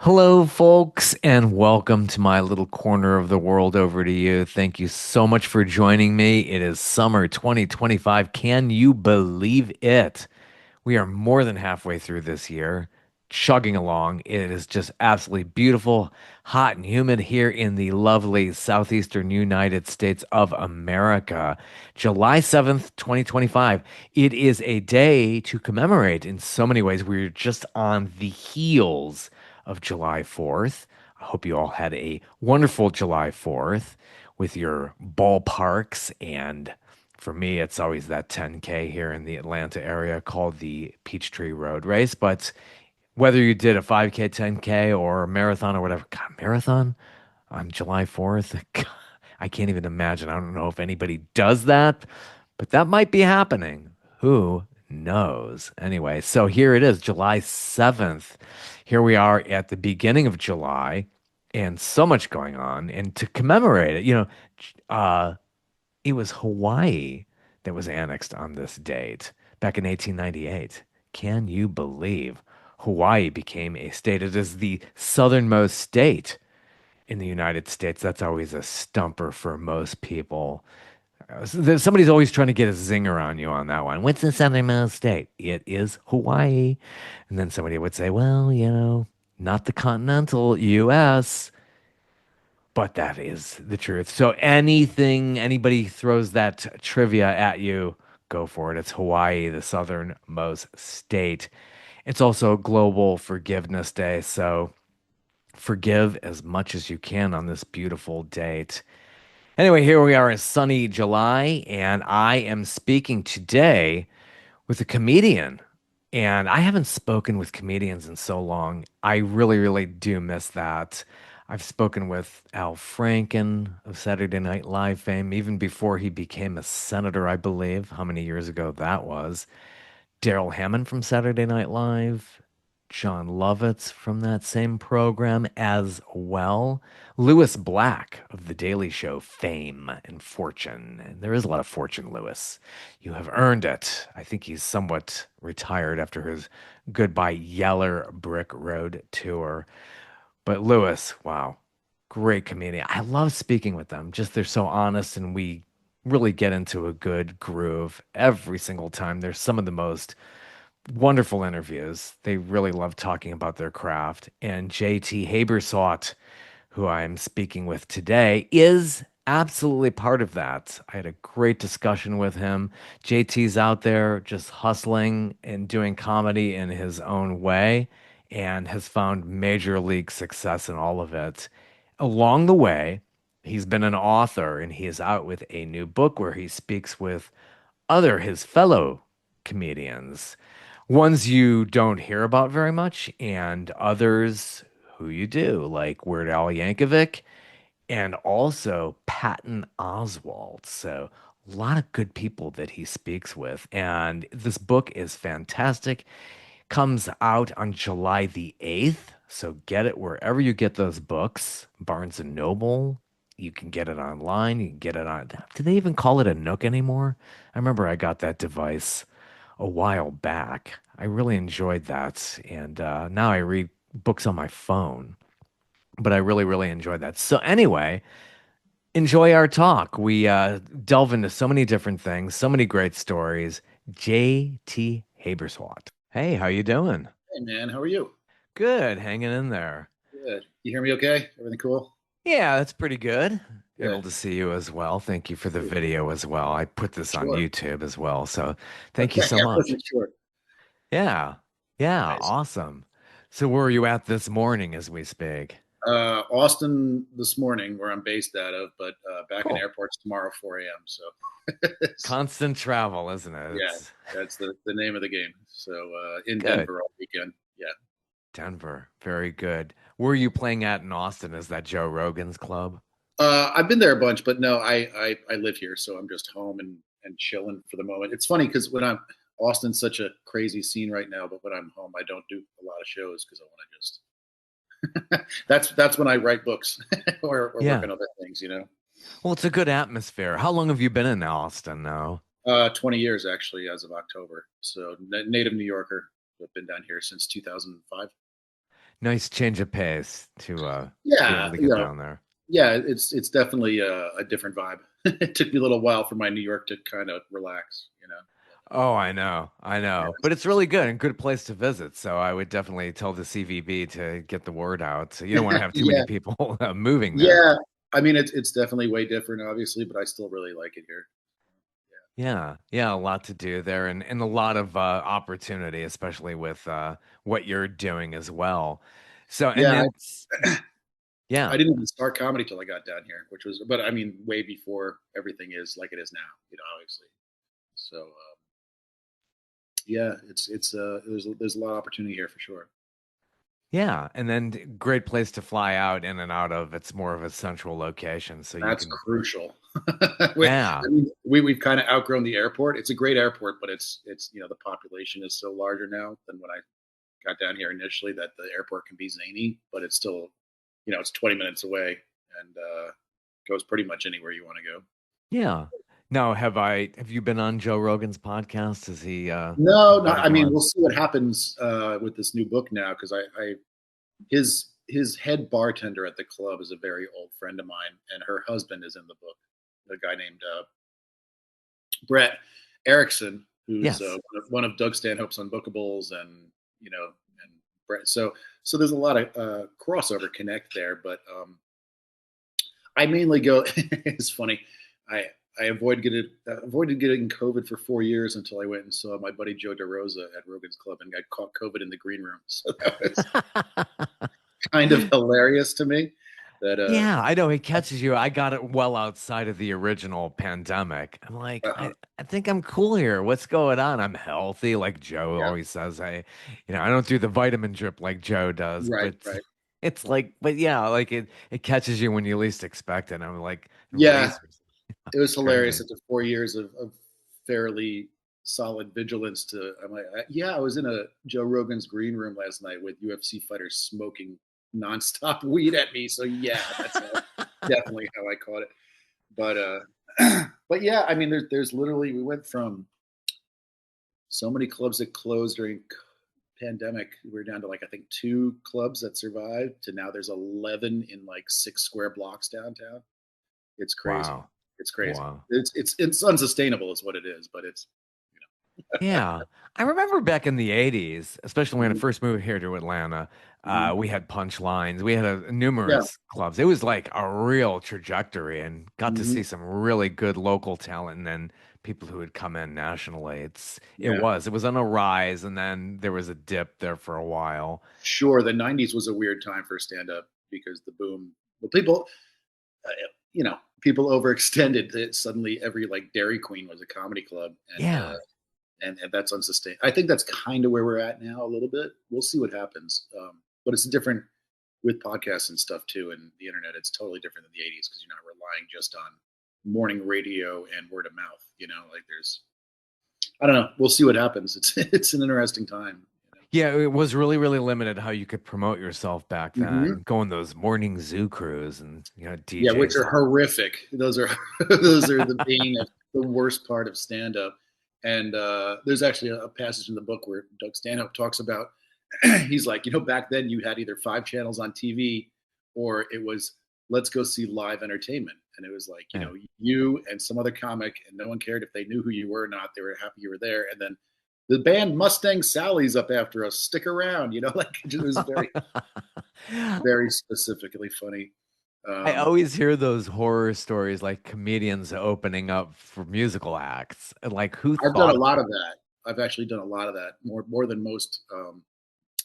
Hello, folks, and welcome to my little corner of the world. Over to you. Thank you so much for joining me. It is summer 2025. Can you believe it? We are more than halfway through this year, chugging along. It is just absolutely beautiful, hot and humid here in the lovely southeastern United States of America. July 7th, 2025. It is a day to commemorate in so many ways. We're just on the heels of July 4th. I hope you all had a wonderful July 4th with your ballparks. And for me, it's always that 10K here in the Atlanta area called the Peachtree Road Race. But whether you did a 5K, 10K, or a marathon or whatever, God, marathon on July 4th, I can't even imagine. I don't know if anybody does that, but that might be happening. Who knows? Anyway, so here it is, July 7th. Here we are at the beginning of July, and so much going on. And to commemorate it, it was Hawaii that was annexed on this date back in 1898. Can you believe Hawaii became a state? It is the southernmost state in the United States. That's always a stumper for most people. Somebody's always trying to get a zinger on you on that one. What's the southernmost state? It is Hawaii. And then somebody would say, well, not the continental US. But that is the truth. So anybody throws that trivia at you, go for it. It's Hawaii, the southernmost state. It's also Global Forgiveness Day. So forgive as much as you can on this beautiful date. Anyway, here we are in sunny July, and I am speaking today with a comedian. And I haven't spoken with comedians in so long. I really, really do miss that. I've spoken with Al Franken of Saturday Night Live fame, even before he became a senator, I believe. How many years ago that was? Daryl Hammond from Saturday Night Live, John Lovitz from that same program as well, Lewis Black of The Daily Show fame and fortune. And there is a lot of fortune, Lewis. You have earned it. I think he's somewhat retired after his Goodbye Yeller Brick Road tour. But Lewis, wow, great comedian. I love speaking with them. Just they're so honest and we really get into a good groove every single time. They're some of the most wonderful interviews. They really love talking about their craft. And JT Habersaat, who I'm speaking with today, is absolutely part of that. I had a great discussion with him. JT's out there just hustling and doing comedy in his own way and has found major league success in all of it. Along the way, he's been an author and he is out with a new book where he speaks with his fellow comedians, ones you don't hear about very much, and others who you do, like Weird Al Yankovic and also Patton Oswalt. So a lot of good people that he speaks with. And this book is fantastic. Comes out on July the 8th. So get it wherever you get those books. Barnes and Noble. You can get it online. You can get it on. Do they even call it a Nook anymore? I remember I got that device a while back. I really enjoyed that. And now I read books on my phone, but I really, really enjoyed that. So, anyway, enjoy our talk. We delve into so many different things, so many great stories. JT Haberswat. Hey, how you doing? Hey man, how are you? Good, hanging in there. Good. You hear me okay? Everything cool? Yeah, that's pretty good. Able Good. to see you as well. Thank you for the video as well. I put this on Sure. YouTube as well. So thank you Okay, so I much. wasn't sure. Yeah. Yeah. Nice. Awesome. So where are you at this morning as we speak? Austin this morning, where I'm based out of, but back in Cool. airports tomorrow, 4 a.m. So, Constant travel, isn't it? yeah, It's that's the name of the game. So, in good. Denver all weekend. Yeah. Denver. Very good. Where are you playing at in Austin? Is that Joe Rogan's club? I've been there a bunch, but no, I live here, so I'm just home and chilling for the moment. It's funny because when I'm Austin's such a crazy scene right now, but when I'm home, I don't do a lot of shows because I want to just that's when I write books or work Yeah. on other things, you know. Well, it's a good atmosphere. How long have you been in Austin now? 20 years actually as of October. So native New Yorker. I've been down here since 2005. Nice change of pace to be able Yeah, to get down there. yeah, it's definitely a different vibe. It took me a little while for my New York to kind of relax, you know. Oh, I know, I Yeah, know. But it's really good and good place to visit. So I would definitely tell the CVB to get the word out. So you don't want to have too many yeah, people moving there. yeah. I mean, it's definitely way different, obviously, but I still really like it here. Yeah, yeah, a lot to do there and a lot of opportunity, especially with what you're doing as well. So, and Yeah, then, I yeah, didn't even start comedy till I got down here, which was, but I mean, way before everything is like it is now, obviously. So, yeah, there's a lot of opportunity here for sure. yeah, and then great place to fly out in and out of. It's more of a central location, so you That's can, crucial. yeah, I mean, we've kind of outgrown the airport. It's a great airport, but it's the population is so larger now than when I got down here initially that the airport can be zany, but it's still, it's 20 minutes away and goes pretty much anywhere you want to go. yeah. Now, have you been on Joe Rogan's podcast? Is he No, no. invited I you mean, on? we'll see what happens with this new book now because his head bartender at the club is a very old friend of mine, and her husband is in the book. A guy named Brett Erickson, who's Yes. one of Doug Stanhope's Unbookables, and and Brett. So there's a lot of crossover connect there, but I mainly go. It's funny. I I avoided getting COVID for 4 years until I went and saw my buddy Joe DeRosa at Rogan's Club and got caught COVID in the green room. So that was kind of hilarious to me. That Yeah, I know he catches you. I got it well outside of the original pandemic. I'm like, uh, I think I'm cool here. What's going on? I'm healthy, like Joe yeah, always says. I don't do the vitamin drip like Joe does, right, but right. it's like, but yeah, like it catches you when you least expect it. I'm like Yeah, razors. it was It's hilarious. crazy. After 4 years of fairly solid vigilance, I'm like, yeah, I was in a Joe Rogan's green room last night with UFC fighters smoking nonstop weed at me. So yeah, that's definitely how I caught it. But but yeah, I mean, there's literally we went from so many clubs that closed during pandemic. We were down to like I think two clubs that survived to now there's 11 in like 6 square blocks downtown. It's crazy. Wow. It's crazy. Wow. It's unsustainable is what it is, but it's Yeah. I remember back in the 80s, especially when I Mhm, first moved here to Atlanta, mhm. we had punch lines. We had Yeah. numerous clubs. It was like a real trajectory and got to see Mhm. some really good local talent and then people who had come in nationally. Yeah. It was on a rise and then there was a dip there for a while. Sure. The 90s was a weird time for stand up because the boom, well, people, uh, people overextended it. Suddenly every like Dairy Queen was a comedy club Yeah. and that's unsustainable. I think that's kind of where we're at now a little bit. We'll see what happens. But it's different with podcasts and stuff too and the internet. It's totally different than the 80s because you're not relying just on morning radio and word of mouth, like there's I don't know. We'll see what happens. It's an interesting time. Yeah, it was really, really limited how you could promote yourself back Hmm. then. Going those morning zoo crews and Yeah, which DJs. are horrific. Those are those are the bane of the worst part of stand up. And there's actually a passage in the book where Doug Stanhope talks about he's like, back then you had either 5 channels on TV or it was let's go see live entertainment. And it was like, Yeah. you and some other comic, and no one cared if they knew who you were or not. They were happy you were there. And then the band Mustang Sally's up after us. Stick around, like it was very, very specifically funny. I Um, always hear those horror stories like comedians opening up for musical acts. And like who I've done a thought of lot that? of that. I've actually done a lot of that, more than most.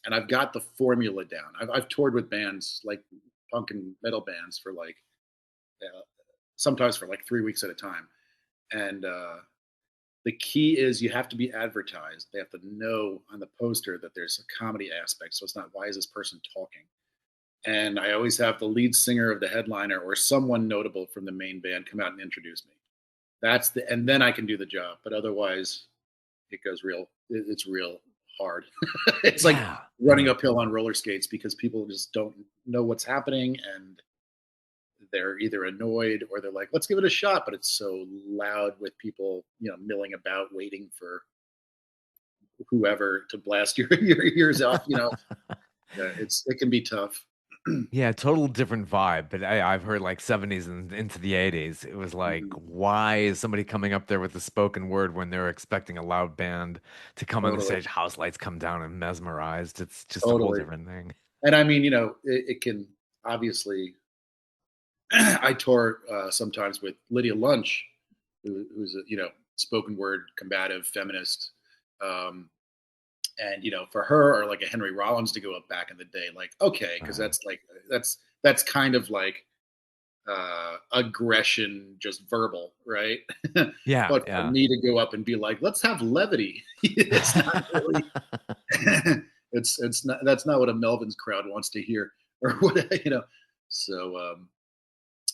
And I've got the formula down. I've toured with bands like punk and metal bands for like uh, sometimes for like 3 weeks at a time. And the key is you have to be advertised. They have to know on the poster that there's a comedy aspect. So it's not why is this person talking? And I always have the lead singer of the headliner or someone notable from the main band come out and introduce me. And then I can do the job. But otherwise, it's real hard. It's like Yeah. running Yeah. uphill on roller skates because people just don't know what's happening and they're either annoyed or they're like, let's give it a shot. But it's so loud with people, milling about waiting for whoever to blast your ears off. Yeah, it can be tough. Yeah, total different vibe. But I've heard like 70s and into the 80s. It was like, Mhm. why is somebody coming up there with the spoken word when they're expecting a loud band to come on the Totally, stage? House lights come down and mesmerized. It's just a whole totally. different thing. And I mean, it can obviously. I tour sometimes with Lydia Lunch, who's a spoken word combative feminist, um, and for her or like a Henry Rollins to go up back in the day, like okay, because Uh, that's kind of like aggression, just verbal, right? yeah, But for yeah. me to go up and be like, let's have levity, it's not really. It's not that's not what a Melvin's crowd wants to hear, or what. So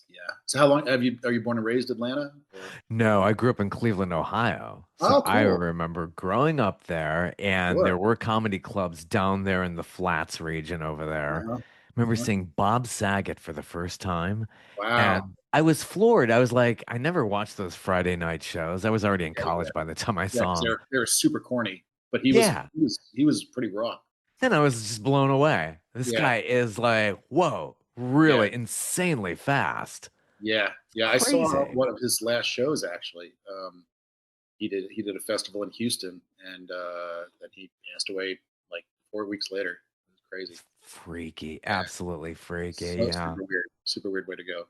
yeah. So how long are you born and raised Atlanta? Or No, I grew up in Cleveland, Ohio. So oh, I cool. remember growing up there, and Sure. there were comedy clubs down there in the Flats region over there. Uh-huh. I remember Uh-huh. seeing Bob Saget for the first time, Wow. and I was floored. I was like, I never watched those Friday night shows. I was already in Yeah, yeah, college by the time I yeah. Because saw him. they're super corny, but Yeah. he was pretty raw. Then I was just blown away. This Yeah, guy is like, whoa, yeah, really insanely fast. yeah, yeah. I saw Crazy. one of his last shows actually. He did a festival in Houston, and then he passed away like 4 weeks later. It was crazy. Freaky. Yeah, Absolutely freaky. so Yeah. super weird way to go.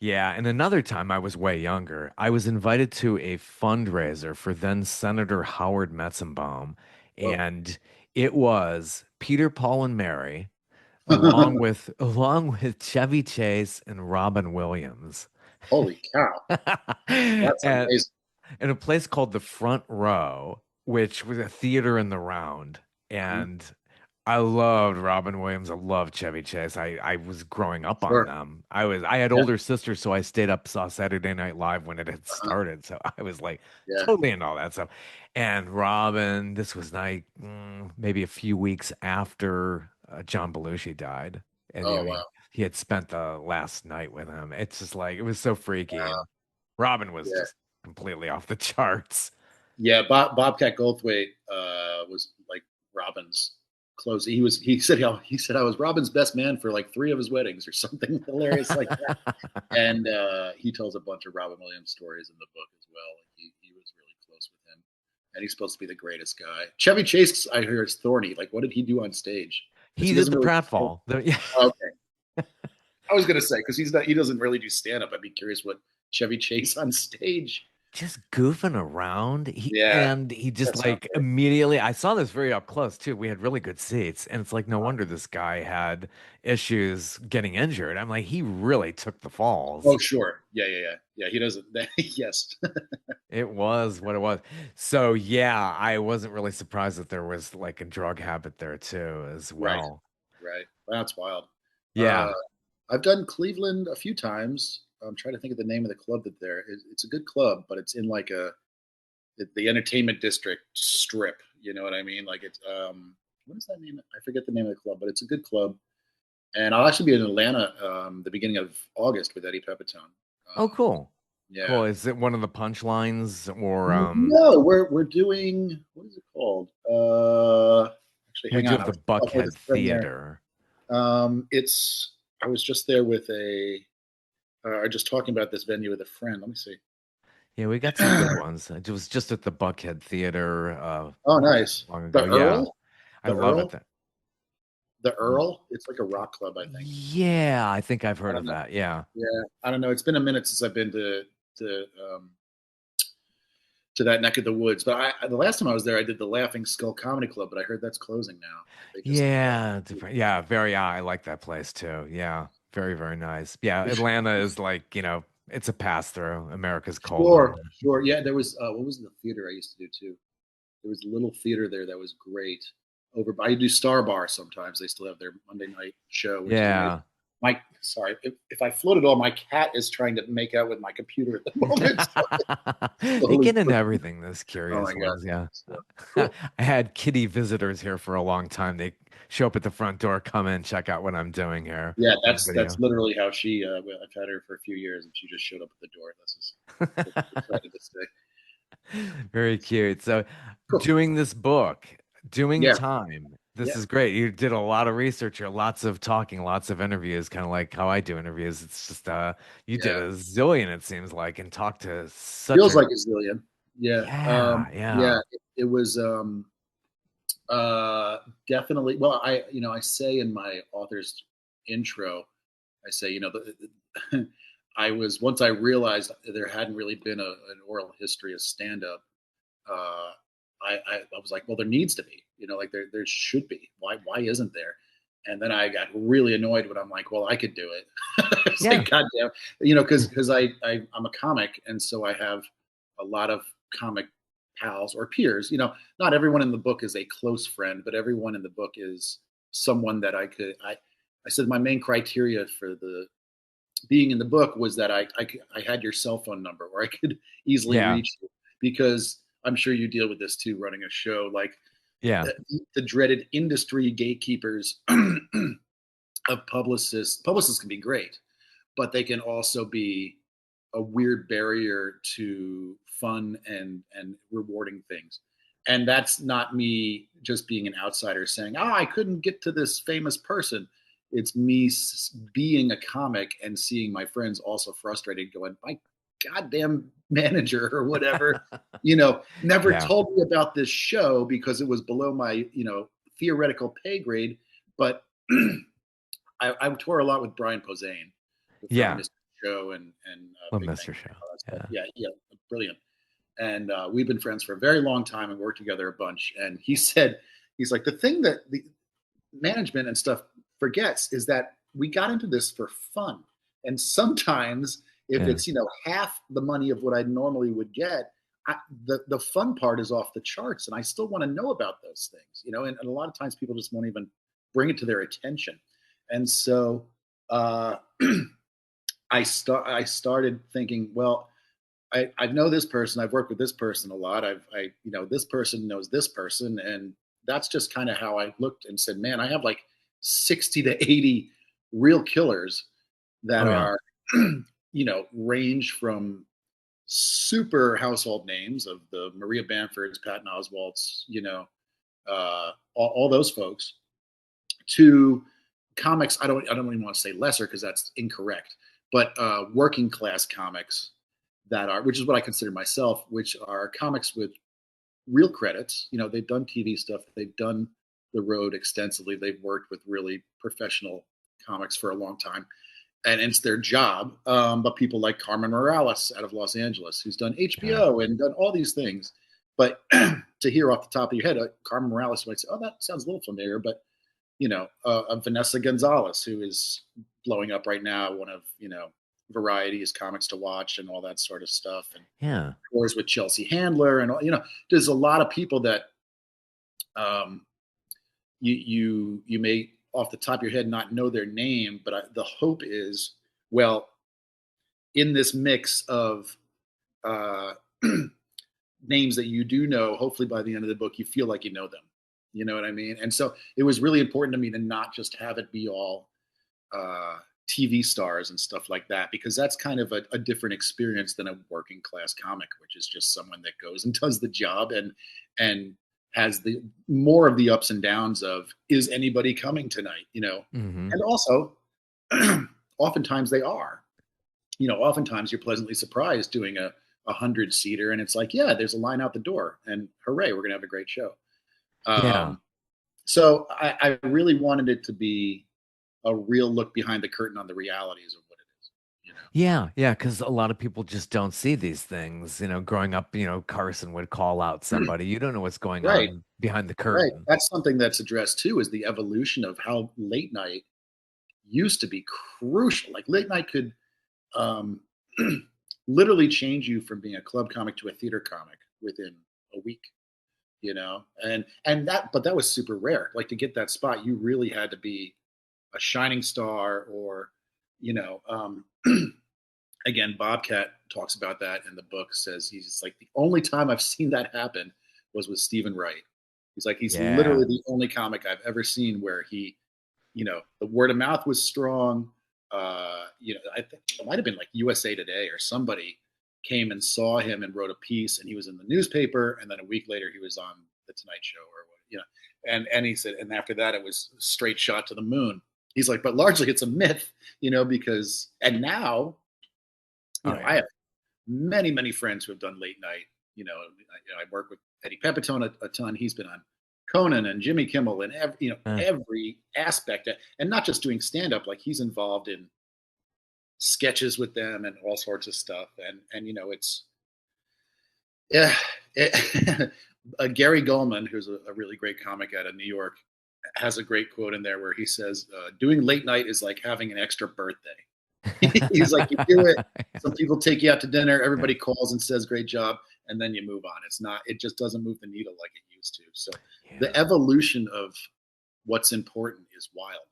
Yeah, and another time I was way younger. I was invited to a fundraiser for then Senator Howard Metzenbaum, Whoa. and it was Peter, Paul, and Mary, along with Chevy Chase and Robin Williams. Holy cow! That's And amazing. in a place called the Front Row, which was a theater in the round. Mhm. And I loved Robin Williams. I loved Chevy Chase. I was growing up on Sure. them. I had Yeah. older sisters, so I stayed up, saw Saturday Night Live when it had Uh-huh. started. So I was like Yeah. totally into all that stuff. And Robin, this was like maybe a few weeks after John Belushi died. And Oh he, wow. he had spent the last night with him. It's just like it was so freaky. Wow. And Robin was Yeah. just completely off the charts. Yeah. Bobcat Goldthwait was like Robin's close. He said I was Robin's best man for like three of his weddings or something hilarious like that. And he tells a bunch of Robin Williams stories in the book as well. He was really close with him, and he's supposed to be the greatest guy. Chevy Chase, I hear, is thorny. Like, what did he do on stage? Because He he did doesn't the really. pratfall. Yeah. Okay, I was gonna say because he doesn't really do stand up. I'd be curious what Chevy Chase on stage. Just goofing around. He Yeah, and he just that sounds like great. immediately I saw this very up close too. We had really good seats, and it's like no wonder this guy had issues getting injured. I'm like, he really took the falls. Oh sure, yeah. He doesn't. Yes, It was what it was. So yeah, I wasn't really surprised that there was like a drug habit there too, as right, well. right. That's wild. Uh, Yeah. I've done Cleveland a few times. I'm trying to think of the name of the club that there. It's a good club, but it's in like the entertainment district strip. You know what I mean? Like it's what is that name? I forget the name of the club, but it's a good club. And I'll actually be in Atlanta the beginning of August with Eddie Pepitone. Oh, Um, cool. yeah. Cool. Is it one of the punchlines or No, we're doing what is it called? Actually, we hang do on. have I the was talking with Buckhead a friend there. Theater? It's I was just there with a just talking about this venue with a friend. Let me see. Yeah, we got some good ones. I was just at the Buckhead Theater Oh, nice. long ago. The Yeah, Earl, I the love it. Earl, the Earl. It's like a rock club, I think. Yeah, I think I've I heard don't of know. that. Yeah. Yeah, I don't know. It's been a minute since I've been to to that neck of the woods. But the last time I was there, I did the Laughing Skull Comedy Club, but I heard that's closing now. They just Yeah, different. Yeah, I like that place too. Yeah, very, very nice. Yeah, Atlanta is like, it's a pass through. America's cold sure, home. sure. Yeah, there was what was the theater I used to do too? There was a little theater there that was great. Over I do Star Bar sometimes. They still have their Monday night show, which is amazing. Yeah. My sorry, if I float at all, my cat is trying to make out with my computer at the moment. They Slowly get into pushing. everything, those Oh my curious god. ones. Yeah. So, I cool. had kitty visitors here for a long time. They show up at the front door, come in, check out what I'm doing here Yeah, on that's video. literally how she. Well, I've had her for a few years, and she just showed up at the door. This is excited to stay. Very cute. So, Cool. doing this book, doing Yeah. time. This Yeah, is great. You did a lot of research here, lots of talking, lots of interviews, kind of like how I do interviews. It's just you did yeah. a zillion, it seems like, and talked to such Feels a like a zillion. Yeah. yeah, Yeah. yeah, It was definitely. Well, I say in my author's intro, I say, I was once I realized there hadn't really been an oral history of stand up. Uh, I was like, well, there needs to be, like there should be. Why isn't there? And then I got really annoyed when I'm like, well, I could do it. It's yeah, like, goddamn, because I'm a comic, and so I have a lot of comic pals or peers. Not everyone in the book is a close friend, but everyone in the book is someone that I could. I said my main criteria for the being in the book was that I had your cell phone number where I could easily yeah, reach you, because I'm sure you deal with this too running a show, like yeah, the dreaded industry gatekeepers of publicists. Publicists can be great, but they can also be a weird barrier to fun and rewarding things. And that's not me just being an outsider saying, "Oh, I couldn't get to this famous person." It's me being a comic and seeing my friends also frustrated, going, "My goddamn manager or whatever, never yeah, told me about this show because it was below my, theoretical pay grade." But I tour a lot with Brian Posehn from yeah. Mr. Show and Love Big Bang Mr. Theory Show. and all that stuff. Yeah, Yeah, yeah, brilliant. And we've been friends for a very long time and worked together a bunch. And he said, he's like, the thing that the management and stuff forgets is that we got into this for fun. And sometimes if yeah, it's, half the money of what I normally would get, the fun part is off the charts. And I still want to know about those things, and a lot of times people just won't even bring it to their attention. And so uh, I started thinking, well, I know this person. I've worked with this person a lot. This person knows this person, and that's just kind of how I looked and said, man, I have like 60 to 80 real killers that oh yeah, are, range from super household names of the Maria Bamfords, Patton Oswalts, all those folks, to comics. I don't even want to say lesser because that's incorrect, but working class comics that are, which is what I consider myself, which are comics with real credits. They've done TV stuff, they've done the road extensively, they've worked with really professional comics for a long time, and it's their job. But people like Carmen Morales out of Los Angeles, who's done yeah, HBO and done all these things. But to hear off the top of your head, Carmen Morales might say, "Oh, that sounds a little familiar," but Vanessa Gonzalez, who is blowing up right now, one of Variety's comics to watch and all that sort of stuff, and yeah, tours with Chelsea Handler, and there's a lot of people that um, you may off the top of your head not know their name, but the hope is, well, in this mix of uh, names that you do know, hopefully by the end of the book you feel like you know them. You know what I mean? And so it was really important to me to not just have it be all uh, TV stars and stuff like that, because that's kind of a different experience than a working class comic, which is just someone that goes and does the job and has the more of the ups and downs of, is anybody coming tonight? hmm And also oftentimes they are. Oftentimes you're pleasantly surprised doing a 100-seater, and it's like, yeah, there's a line out the door, and hooray, we're gonna have a great show. yeah. Um, so I really wanted it to be a real look behind the curtain on the realities of what it is. Yeah, yeah, because a lot of people just don't see these things. Growing up, Carson would call out somebody. You don't know what's going Right, on behind the right. curtain. That's something that's addressed too, is the evolution of how late night used to be crucial. Like late night could um, literally change you from being a club comic to a theater comic within a week. But that was super rare. Like to get that spot, you really had to be a shining star, or you know um, again, Bobcat talks about that in the book. Says he's like, the only time I've seen that happen was with Stephen Wright. He's like, he's Yeah, literally the only comic I've ever seen where he, the word of mouth was strong. I think it might have been like USA Today or somebody came and saw him and wrote a piece, and he was in the newspaper, and then a week later he was on the Tonight Show or whatever. you know, and he said, and after that it was a straight shot to the moon. He's like, but largely it's a myth, because and now, Oh I yeah. have many friends who have done late night. I work with Eddie Pepitone a ton. He's been on Conan and Jimmy Kimmel and Uh, every aspect, and not just doing stand up. Like he's involved in sketches with them and all sorts of stuff. And it's yeah. Gary Goldman, who's a really great comic out of New York, has a great quote in there where he says, "Doing late night is like having an extra birthday." He's like, you do it. Some people take you out to dinner. yeah. Everybody calls and says, "Great job," and then you move on. It's not. It just doesn't move the needle like it used to. So, the Yeah. evolution of what's important is wild,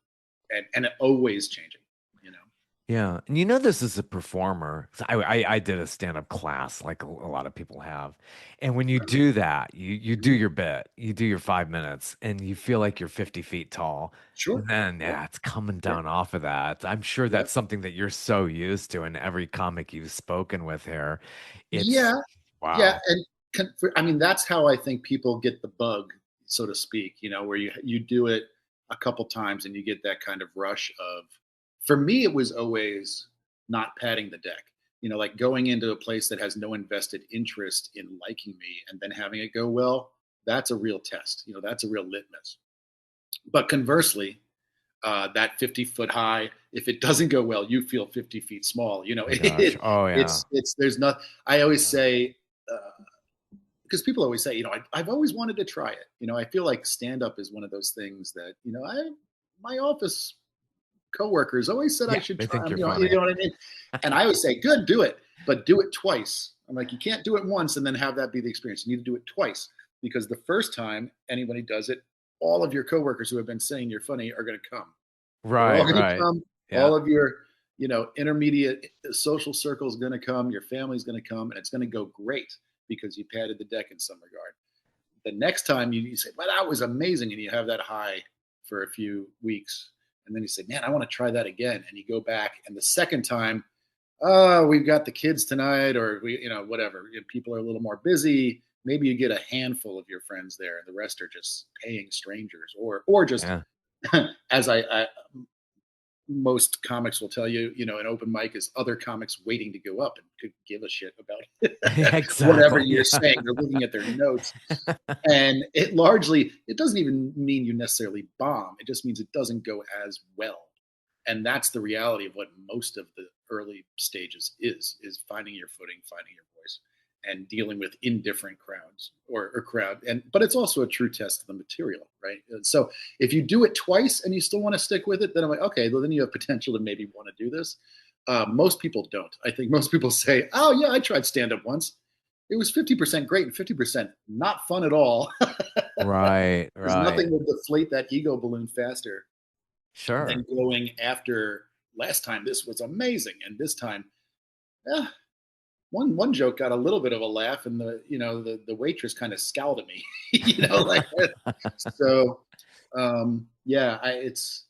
and always changing. You know. Yeah, and this is a performer. 'Cause I did a stand-up class like a lot of people have. And when you Right. do that, you do your bit, you do your 5 minutes, and you feel like you're 50 feet tall. Sure. And then Yeah. yeah, it's coming Yeah. down off of that. I'm sure Yeah. that's something that you're so used to in every comic you've spoken with here. It's Yeah. Yeah. wow. And I mean, that's how I think people get the bug, so to speak. Where you do it a couple times and you get that kind of rush of. For me, it was always not padding the deck. Like going into a place that has no invested interest in liking me and then having it go well. That's a real test. That's a real litmus. But conversely, that 50-foot high, if it doesn't go well, you feel 50 feet small. My gosh. Oh yeah. It's there's not. I always Yeah. say, because people always say, I've always wanted to try it. I feel like stand up is one of those things that, my office coworkers always said I Yeah, should they try think them. you're You funny. know what I mean? And I always say, good, do it, but do it twice. I'm like, you can't do it once and then have that be the experience. You need to do it twice, because the first time anybody does it, all of your coworkers who have been saying you're funny are going to come. They're all Right, going to right. come. Yeah. All of your, intermediate social circle is going to come. Your family's going to come, and it's going to go great because you padded the deck in some regard. The next time you say, well, that was amazing. And you have that high for a few weeks. And then you say, man, I want to try that again. And you go back. And the second time, oh, we've got the kids tonight, or whatever. People are a little more busy. Maybe you get a handful of your friends there, and the rest are just paying strangers, or just Yeah. as I most comics will tell you, an open mic is other comics waiting to go up and could give a shit about whatever Exactly. you're Yeah. saying. They're looking at their notes, and it doesn't even mean you necessarily bomb. It just means it doesn't go as well. And that's the reality of what most of the early stages is finding your footing, finding your voice, and dealing with indifferent crowds or crowd. But it's also a true test of the material, right? And so if you do it twice and you still want to stick with it, then I'm like, okay, well then you have potential to maybe want to do this. Most people don't. I think most people say, oh yeah, I tried stand up once. It was 50% great and 50% not fun at all. Right, There's nothing right. will deflate that ego balloon faster than Sure. going after last time. This was amazing, and this time, yeah, one joke got a little bit of a laugh, and the waitress kind of scowled at me, like so. Yeah, it's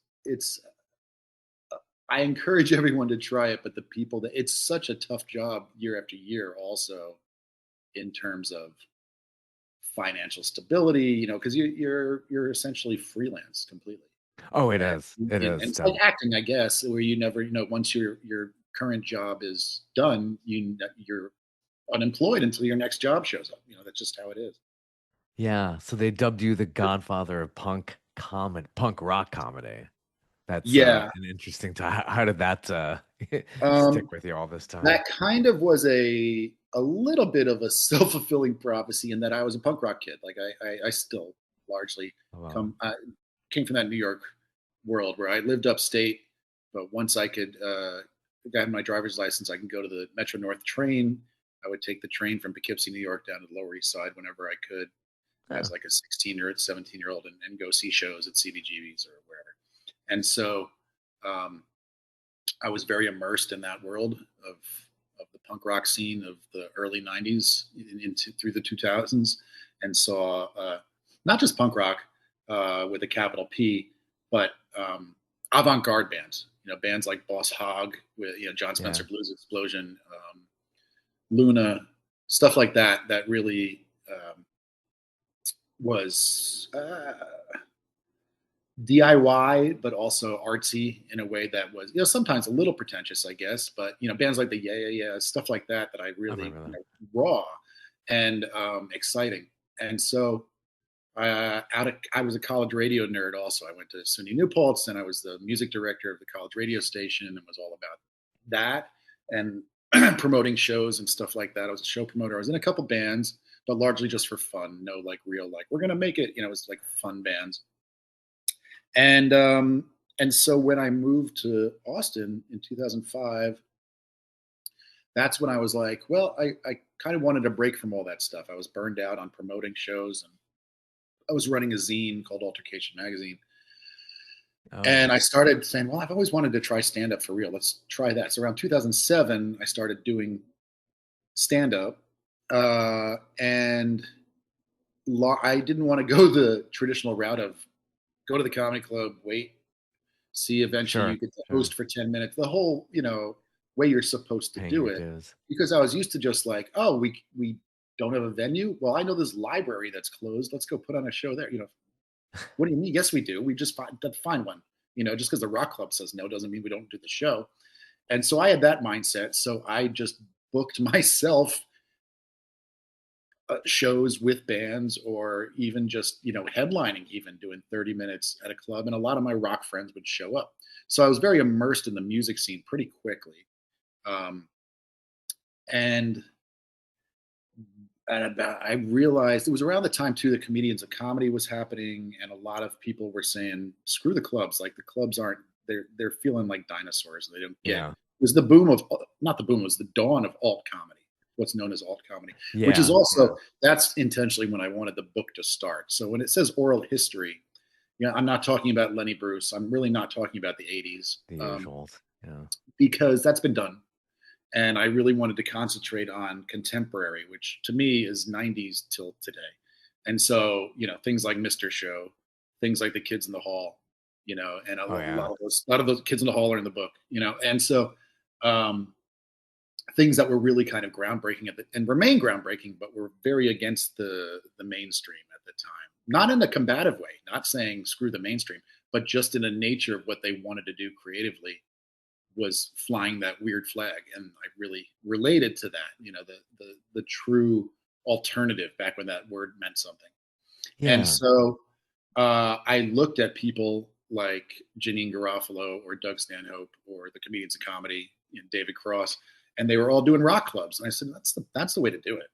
I encourage everyone to try it, but the people that it's such a tough job year after year, also in terms of financial stability, because you're essentially freelance completely. Oh, it And, is. It and is. it's like acting, I guess, where you never, once your current job is done, you're unemployed until your next job shows up. That's just how it is. Yeah. So they dubbed you the Godfather of punk rock comedy. That's Yeah, an interesting how did that stick um, with you all this time? that kind of was a little bit of a self fulfilling prophecy in that I was a punk rock kid. Like I still largely Wow. come came from that New York world where I lived upstate, but once I could got my driver's license, I can go to the Metro North train. I would take the train from Poughkeepsie, New York, down to the Lower East Side whenever I could, Huh. as like a 16 or 17-year-old, and go see shows at CBGB's or wherever. And so um, I was very immersed in that world of the punk rock scene of the early '90s into through the 2000s, and saw not just punk rock with a capital P, but avant-garde bands. Bands like Boss Hogg with John Yeah. Spencer Blues Explosion, Luna, stuff like that. That really was DIY, but also artsy in a way that was, sometimes a little pretentious, I guess. But bands like the Yeah Yeah Yeah, stuff like that, that I I really, remember that. raw and exciting. And so, I was a college radio nerd. Also, I went to SUNY New Paltz, and I was the music director of the college radio station, and was all about that and promoting shows and stuff like that. I was a show promoter. I was in a couple bands, but largely just for fun. No, like real, like we're gonna make it. It was like fun bands. And so when I moved to Austin in 2005, that's when I was like, well, I kind of wanted a break from all that stuff. I was burned out on promoting shows, and I was running a zine called Altercation Magazine. Oh, And I started saying, well, I've always wanted to try stand up for real. Let's try that. So around 2007, I started doing stand up. And I didn't want to go the traditional route of go to the comedy club, wait, see eventually you sure, get to sure. host for 10 minutes, the whole, way you're supposed to Paying do your it. dues. Because I was used to just like, oh, we don't have a venue. Well, I know this library that's closed. Let's go put on a show there. What do you mean? Yes, we do. We just find one. Just because the rock club says no doesn't mean we don't do the show. And so I had that mindset. So I just booked myself shows with bands, or even just headlining, even doing 30 minutes at a club, and a lot of my rock friends would show up. So I was very immersed in the music scene pretty quickly. um, and I realized it was around the time too the comedians of comedy was happening, and a lot of people were saying screw the clubs, like the clubs aren't, they're feeling like dinosaurs, they don't get. Yeah, It was the boom of, not the boom, it was the dawn of alt comedy, what's known as alt comedy, which is yeah, yeah. also, that's intentionally when I wanted the book to start. So when it says oral history, I'm not talking about Lenny Bruce, I'm really not talking about the 80s, The usuals. Yeah. because that's been done, and I really wanted to concentrate on contemporary, which to me is 90s till today. And so, things like Mr. Show, things like the Kids in the Hall, and a Oh yeah. lot of those Kids in the Hall are in the book, and so, um, things that were really kind of groundbreaking and remain groundbreaking, but were very against the mainstream at the time. Not in a combative way, not saying screw the mainstream, but just in the nature of what they wanted to do creatively was flying that weird flag, and I really related to that. The true alternative back when that word meant something. And Yeah. so I looked at people like Janine Garofalo or Doug Stanhope or the comedians of comedy, David Cross, and they were all doing rock clubs. And I said, that's the way to do it.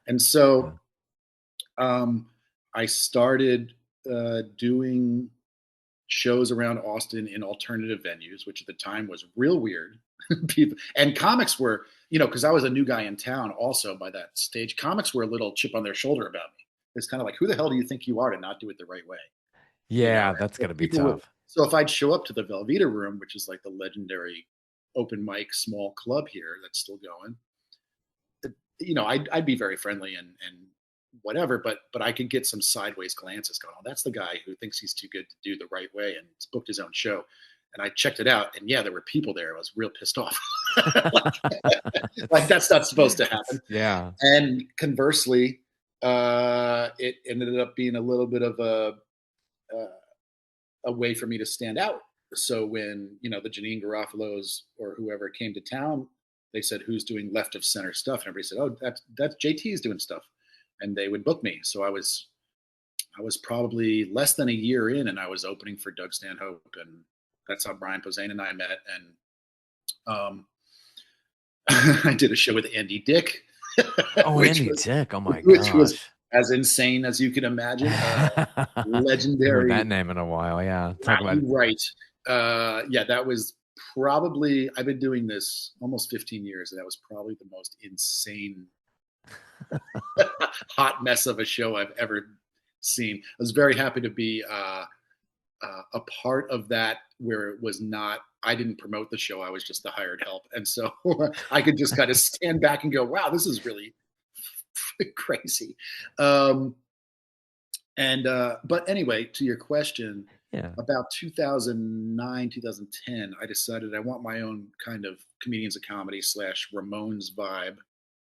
And Yeah. so I started doing shows around Austin in alternative venues, which at the time was real weird. People and comics were, because I was a new guy in town also by that stage, comics were a little chip on their shoulder about me. It's kind of like, who the hell do you think you are to not do it the right way? Yeah, And that's so gotta be people would, tough. so if I'd show up to the Velveeta Room, which is like the legendary open mic small club here that's still going, I'd be very friendly and whatever, but I could get some sideways glances going, oh, that's the guy who thinks he's too good to do the right way and he's booked his own show. And I checked it out, and yeah, there were people there. I was real pissed off. Like, It's that's not supposed to happen. yeah. And conversely, it ended up being a little bit of uh, a way for me to stand out. So when the Janine Garofalos or whoever came to town, they said, "Who's doing left of center stuff?" And everybody said, "Oh, that's JT's doing stuff," and they would book me. So I was probably less than a year in, and I was opening for Doug Stanhope, and that's how Brian Posehn and I met. And I did a show with Andy Dick, Oh, which Andy was Dick. Oh my which was gosh. as insane as you can imagine. Haven't heard that Legendary. name in a while. Yeah. Wow, Talk about you're right. Yeah, that was probably, I've been doing this almost 15 years, and that was probably the most insane hot mess of a show I've ever seen. I was very happy to be a part of that, where it was not, I didn't promote the show, I was just the hired help. And so I could just kind of stand back and go, wow, this is really crazy. Um, but anyway, to your question, yeah. about 2009, 2010, I decided I want my own kind of comedians of comedy slash Ramones vibe.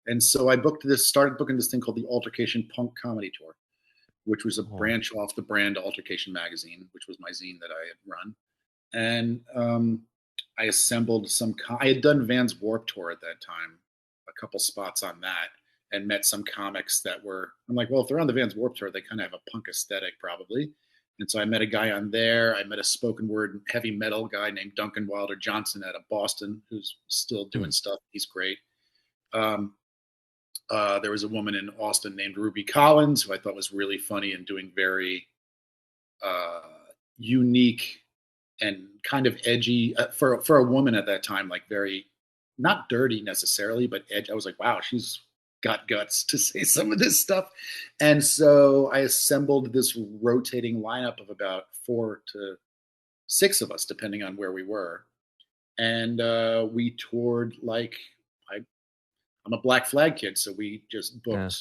And so I started booking this thing called the Altercation Punk Comedy Tour. which was a Oh, branch off the brand Altercation Magazine, which was my zine that I had run. And I assembled I had done Van's Warp Tour at that time, a couple spots on that, and met some comics that were. I'm like, well, if they're on the Van's Warp Tour, they kind of have a punk aesthetic, probably. And so I met a guy on there. I met a spoken word heavy metal guy named Duncan Wilder Johnson out of Boston, who's still hmm. doing stuff. He's great. Um, there was a woman in Austin named Ruby Collins, who I thought was really funny and doing very uh, unique and kind of edgy for a woman at that time, like very not dirty necessarily, but edge. I was like, wow, she's got guts to say some of this stuff. And so I assembled this rotating lineup of about 4 to 6 of us, depending on where we were. And we toured like I, I'm a Black Flag kid, so we just Yeah. booked.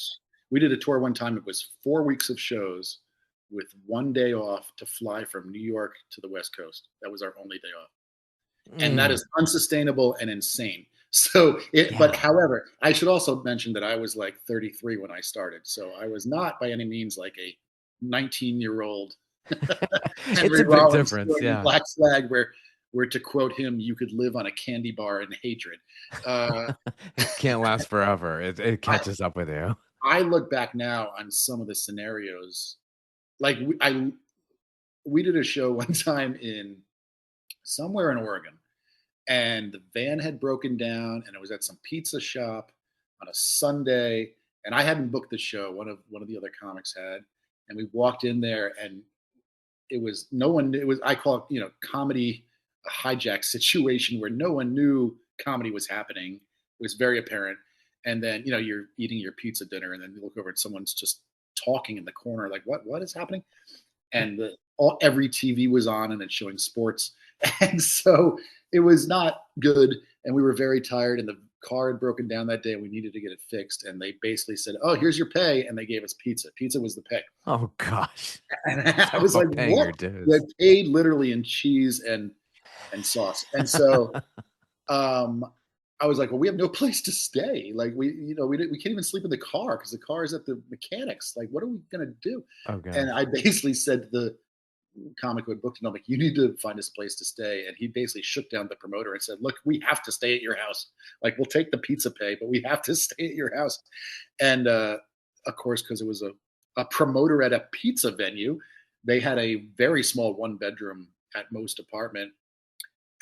We did a tour one time. It was 4 weeks of shows with one day off to fly from New York to the West Coast. That was our only day off, and that Mm, is unsustainable and insane. So but yeah. however, I should also mention that I was like 33 when I started, so I was not by any means like a 19-year-old It's Henry a big Rollins difference. doing Yeah. Black Flag, where to quote him, you could live on a candy bar in hatred. Uh, It can't last forever. It I catches up with you. I look back now on some of the scenarios. Like we did a show one time in somewhere in Oregon, and the van had broken down, and it was at some pizza shop on a Sunday, and I hadn't booked the show. One of the other comics had, and we walked in there, and it was no one. It was I call it comedy a hijack situation where no one knew comedy was happening. It was very apparent, and then you're eating your pizza dinner, and then you look over and someone's just talking in the corner, like what is happening? And every TV was on and it's showing sports, and so it was not good. And we were very tired, and the car had broken down that day, and we needed to get it fixed. And they basically said, "Oh, here's your pay," and they gave us pizza. Pizza was the pay, Oh gosh. and I Talk was about like, paying "What?" your They dues. paid literally in cheese and sauce, and so um, I was like, "Well, we have no place to stay. Like we can't even sleep in the car because the car is at the mechanics. Like, what are we gonna do?" Oh And gosh. I basically said to the comic who had booked it, I'm like, you need to find us a place to stay. And he basically shook down the promoter and said, look, we have to stay at your house. Like, we'll take the pizza pay, but we have to stay at your house. And of course, because it was a promoter at a pizza venue, they had a very small 1 bedroom at most apartment.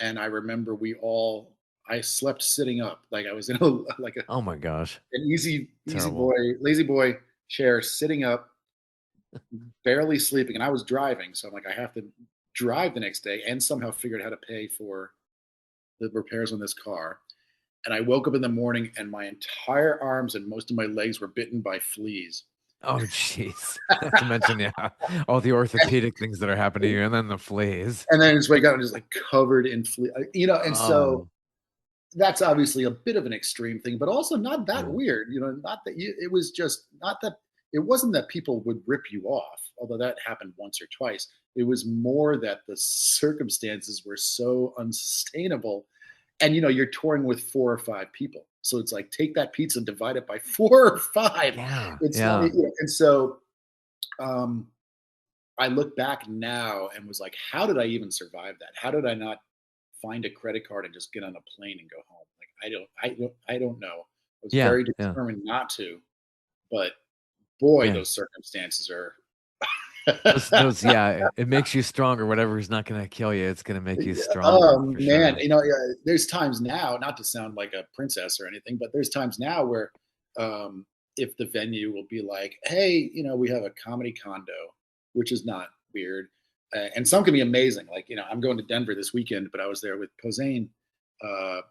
And I remember I slept sitting up. Like I was in a, like Oh my gosh. an easy Terrible. boy, lazy boy chair sitting up, barely sleeping, and I was driving. So I'm like, I have to drive the next day and somehow figure out how to pay for the repairs on this car. And I woke up in the morning and my entire arms and most of my legs were bitten by fleas. Oh jeez. Not to mention, yeah, all the orthopedic things that are happening to you, and then the fleas. And then I just wake up and just like covered in flea, and so Oh, that's obviously a bit of an extreme thing, but also not that yeah. weird. Not that it was just not that it wasn't that people would rip you off, although that happened once or twice. It was more that the circumstances were so unsustainable. And you're touring with 4 or 5 people. So it's like take that pizza, divide it by 4 or 5. Yeah. It's not, Yeah. and so um, I look back now and was like, how did I even survive that? How did I not find a credit card and just get on a plane and go home? Like I don't know. I was Yeah. very Yeah. determined not to, but boy, Yeah. those circumstances are. Those, yeah, it makes you stronger. Whatever is not going to kill you, it's going to make you stronger Oh for man, sure. yeah, there's times now, not to sound like a princess or anything, but there's times now where um, if the venue will be like, "Hey, we have a comedy condo," which is not weird, and some can be amazing. Like, I'm going to Denver this weekend, but I was there with Posehn uh,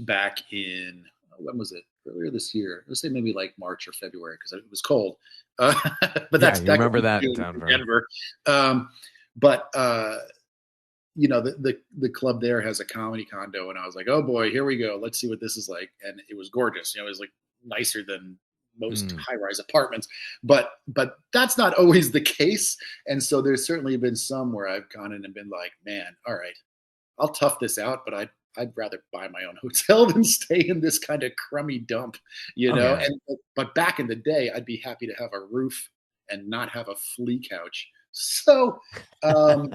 back in when was it? Earlier this year. Let's say maybe like March or February because it was cold. Uh, but Yeah, that's you that could remember be that in June in Denver. Denver. Um, but the club there has a comedy condo, and I was like, oh boy, here we go. Let's see what this is like. And it was gorgeous. It was like nicer than most Mm. high rise apartments, but that's not always the case. And so there's certainly been some where I've gone in and been like, man, all right, I'll tough this out, but I'd rather buy my own hotel than stay in this kind of crummy dump. Oh yeah. And but back in the day, I'd be happy to have a roof and not have a flea couch. So, um,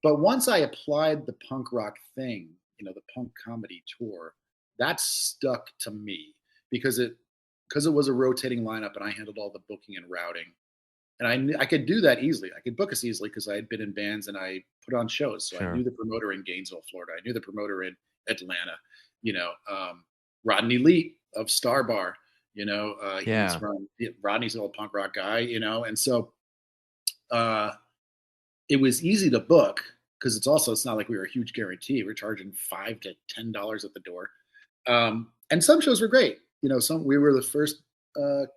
but once I applied the punk rock thing, the punk comedy tour, that stuck to me because it was a rotating lineup and I handled all the booking and routing. And I could do that easily. I could book us easily because I had been in bands and I put on shows. So I knew Sure. the promoter in Gainesville, Florida. I knew the promoter in Atlanta. You know, Rodney Lee of Star Bar. He's Yeah. from Rodney's an old punk rock guy. And so uh, it was easy to book because it's not like we were a huge guarantee. We're charging $5 to $10 at the door, and some shows were great. Some we were the first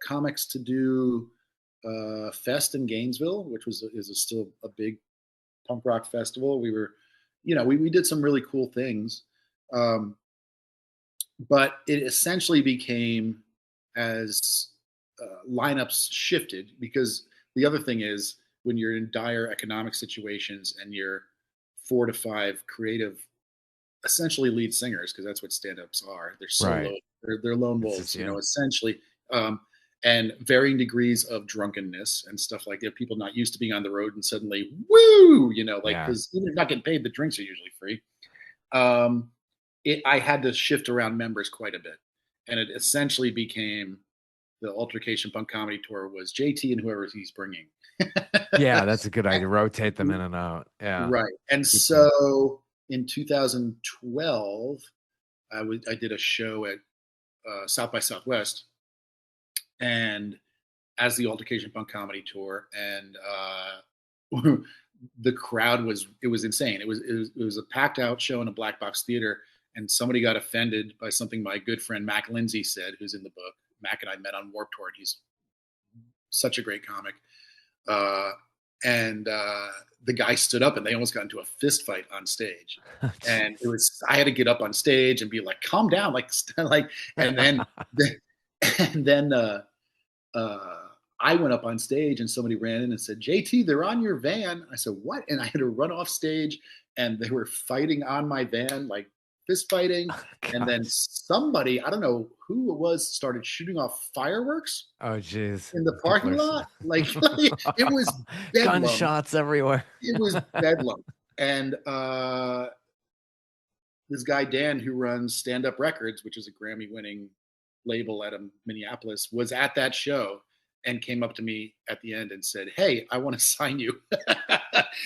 comics to do Fest in Gainesville, which is still a big punk rock festival. We did some really cool things, um, but it essentially became as lineups shifted because the other thing is when you're in dire economic situations and you're 4 to 5 creative, essentially lead singers, because that's what stand-ups are. They're solo, Right. they're lone This is wolves, yeah. essentially, um, and varying degrees of drunkenness and stuff like that. People not used to being on the road and suddenly, woo, like Yeah. because you're not getting paid, the drinks are usually free. Um, I had to shift around members quite a bit, and it essentially became the Altercation Punk Comedy Tour was JT and whoever he's bringing. Yeah, that's a good idea. Rotate them in and out. Yeah. Right. And Keep them. so in 2012, I did a show at South by Southwest, and as the Altercation Punk Comedy Tour, and the crowd was insane. It was a packed out show in a black box theater, and somebody got offended by something my good friend Mac Lindsay said, who's in the book. Mac and I met on Warped Tour, and he's such a great comic. Uh, and the guy stood up and they almost got into a fist fight on stage. And I had to get up on stage and be like, calm down, like, and then, and then uh, I went up on stage and somebody ran in and said, JT, they're on your van. I said, what? And I had to run off stage and they were fighting on my van, like fist fighting. And then Gosh. somebody, I don't know who it was, started shooting off fireworks Oh, geez. in the People parking are lot. Like it was bedlam. gunshots everywhere. It was bedlam. And this guy Dan, who runs Stand Up Records, which is a Grammy-winning label out of Minneapolis, was at that show and came up to me at the end and said, "Hey, I want to sign you."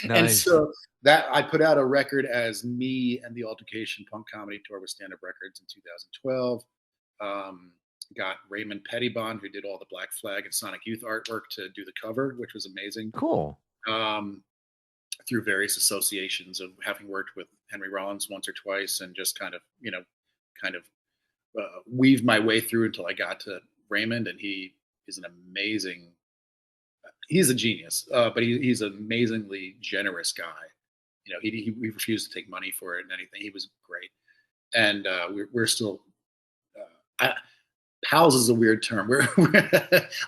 And Nice. so that I put out a record as me and the Altercation Punk Comedy Tour with Stand Up Records in 2012. Um, got Raymond Pettibon, who did all the Black Flag and Sonic Youth artwork, to do the cover, which was amazing. Cool. Um, through various associations of having worked with Henry Rollins once or twice, and just kind of weaved my way through until I got to Raymond, and he is an amazing. He's a genius, but he's an amazingly generous guy. He refused to take money for it and anything. He was great, and we're still. I, Pals is a weird term.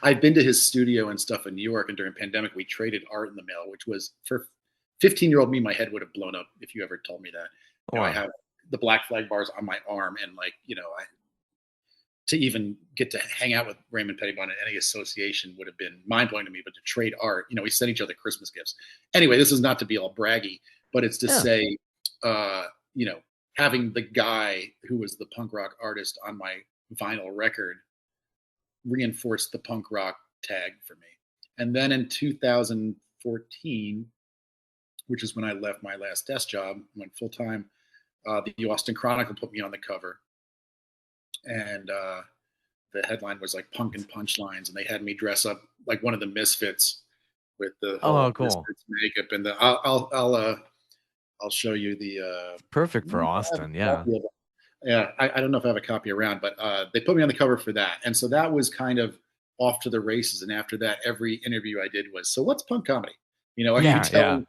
I've been to his studio and stuff in New York, and during pandemic, we traded art in the mail, which was for 15-year-old me. My head would have blown up if you ever told me that. I Wow. have the Black Flag bars on my arm, and to even get to hang out with Raymond Pettibon in any association would have been mind blowing to me. But to trade art, we sent each other Christmas gifts. Anyway, this is not to be all braggy, but it's to Yeah. say, uh, you know, having the guy who was the punk rock artist on my vinyl record reinforced the punk rock tag for me. And then in 2014, which is when I left my last desk job, went full time, the Austin Chronicle put me on the cover, and the headline was like "Punk and Punchlines," and they had me dress up like one of the Misfits with the Oh, whole cool. Misfits makeup, and I'll show you the. It's perfect for I have Austin. a Yeah. copy of it. Yeah, I don't know if I have a copy around, but they put me on the cover for that, and so that was kind of off to the races. And after that, every interview I did was, "So what's punk comedy? Are you Yeah. Yeah.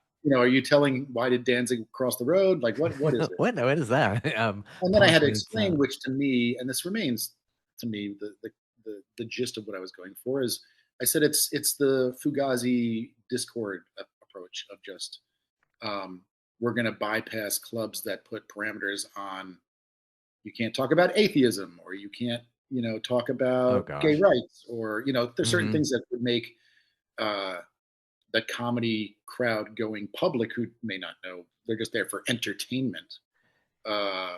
telling why did Danzig cross the road? Like what is it?" What is that? And then I Punk had to meets explain, which to me, and this remains to me the gist of what I was going for is, I said it's the Fugazi Discord approach of just we're going to bypass clubs that put parameters on. You can't talk about atheism, or you can't talk oh about gay gosh. rights, or there's certain Hmm. things that would make uh, the comedy crowd going public who may not know, they're just there for entertainment,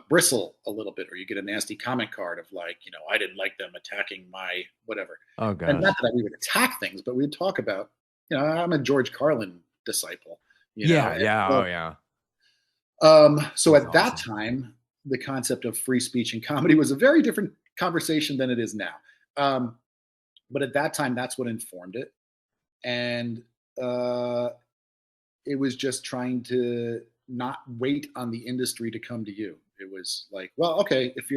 bristle a little bit, or you get a nasty comment card of like, I didn't like them attacking my whatever. Oh And not gosh. that we would attack things, but we'd talk about, I'm a George Carlin disciple, Yeah, and yeah, oh so, yeah. so He's at that awesome. time, the concept of free speech and comedy was a very different conversation than it is now. Um, but at that time, that's what informed it. And uh, it was just trying to not wait on the industry to come to you. It was like, well, okay, if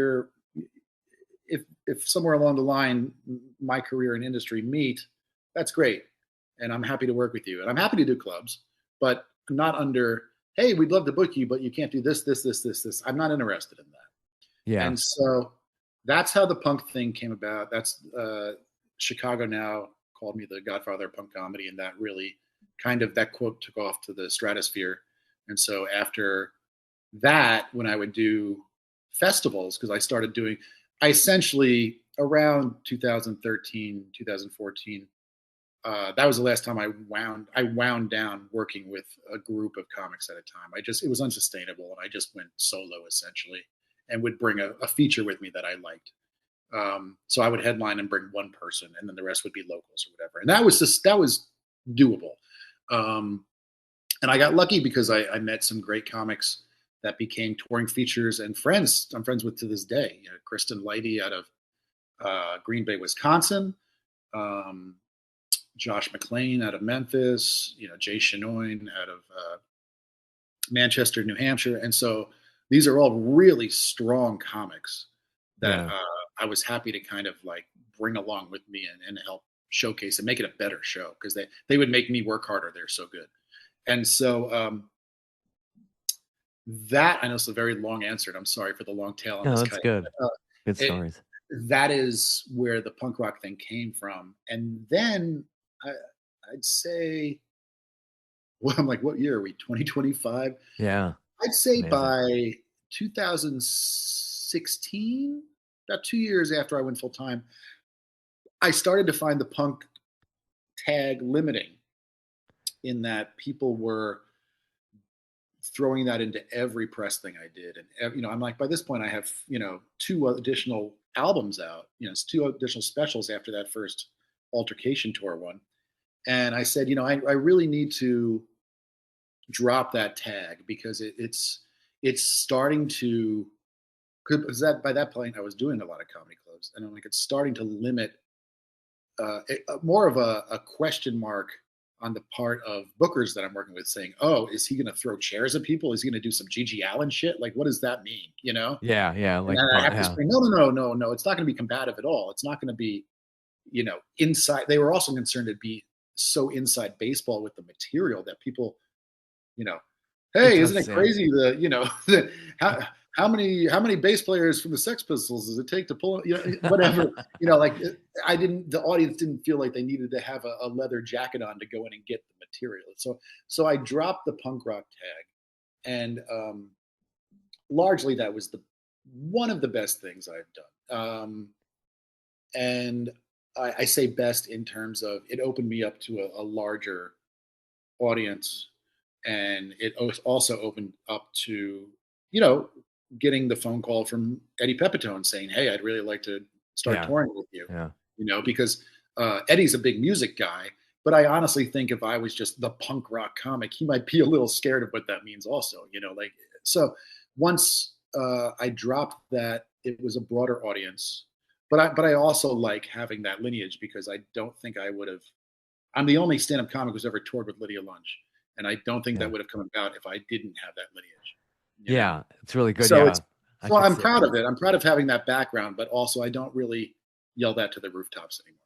somewhere along the line my career and industry meet, that's great, and I'm happy to work with you, and I'm happy to do clubs, but not under, hey, we'd love to book you, but you can't do this, this, this, this, this. I'm not interested in that. Yeah. And so that's how the punk thing came about. That's Chicago Now called me the Godfather of punk comedy, and that really kind of, that quote took off to the stratosphere. And so after that, when I would do festivals, because I essentially around 2013, 2014, that was the last time I wound down working with a group of comics at a time. It was unsustainable, and I just went solo essentially, and would bring a feature with me that I liked. So I would headline and bring one person, and then the rest would be locals or whatever. And that was doable. Um, and I got lucky because I met some great comics that became touring features and friends. I'm friends with to this day. Kristen Leidy out of Green Bay, Wisconsin. Um, Josh McClain out of Memphis. Jay Chenoine out of Manchester, New Hampshire. And so these are all really strong comics that Yeah. I was happy to kind of like bring along with me and help showcase and make it a better show, because they would make me work harder. They're so good. And so that, I know it's a very long answer, and I'm sorry for the long tail on No, this that's kite. good. Good It, stories. that is where the punk rock thing came from. And then I, I'd say, well, I'm like, what year are we? 2025? Yeah. I'd say Amazing. by 2016, about 2 years after I went full time, I started to find the punk tag limiting, in that people were throwing that into every press thing I did. And, I'm like, by this point, I have, two additional albums out, it's two additional specials after that first altercation tour one. And I said, I really need to drop that tag, because it's starting to, because that by that point I was doing a lot of comedy clubs, and I'm like, it's starting to limit, more of a question mark on the part of bookers that I'm working with, saying, "Oh, is he going to throw chairs at people? Is he going to do some Gigi Allen shit? Like, what does that mean?" Yeah, yeah, And then I have to yeah. explain, no, no, no, no, no. It's not going to be combative at all. It's not going to be, inside. They were also concerned it'd be so inside baseball with the material that people, you know, It hey, isn't does it sound. crazy that, how many bass players from the Sex Pistols does it take to pull, whatever, like, I didn't, the audience didn't feel like they needed to have a leather jacket on to go in and get the material. So I dropped the punk rock tag, and largely that was the one of the best things I've done. And I say best in terms of, it opened me up to a larger audience, and it also opened up to, you know getting the phone call from Eddie Pepitone saying, "Hey, I'd really like to start Yeah, touring with you." yeah, Because Eddie's a big music guy, but I honestly think if I was just the punk rock comic, he might be a little scared of what that means also. Like, so once I dropped that, it was a broader audience. But I also like having that lineage, because I don't think I would have. I'm the only stand-up comic who's ever toured with Lydia Lunch, and I don't think that yeah, would have come about if I didn't have that lineage. You know, yeah. It's really good. so Yeah, it's I so could I'm see proud that. of it. I'm proud of having that background, but also I don't really yell that to the rooftops anymore.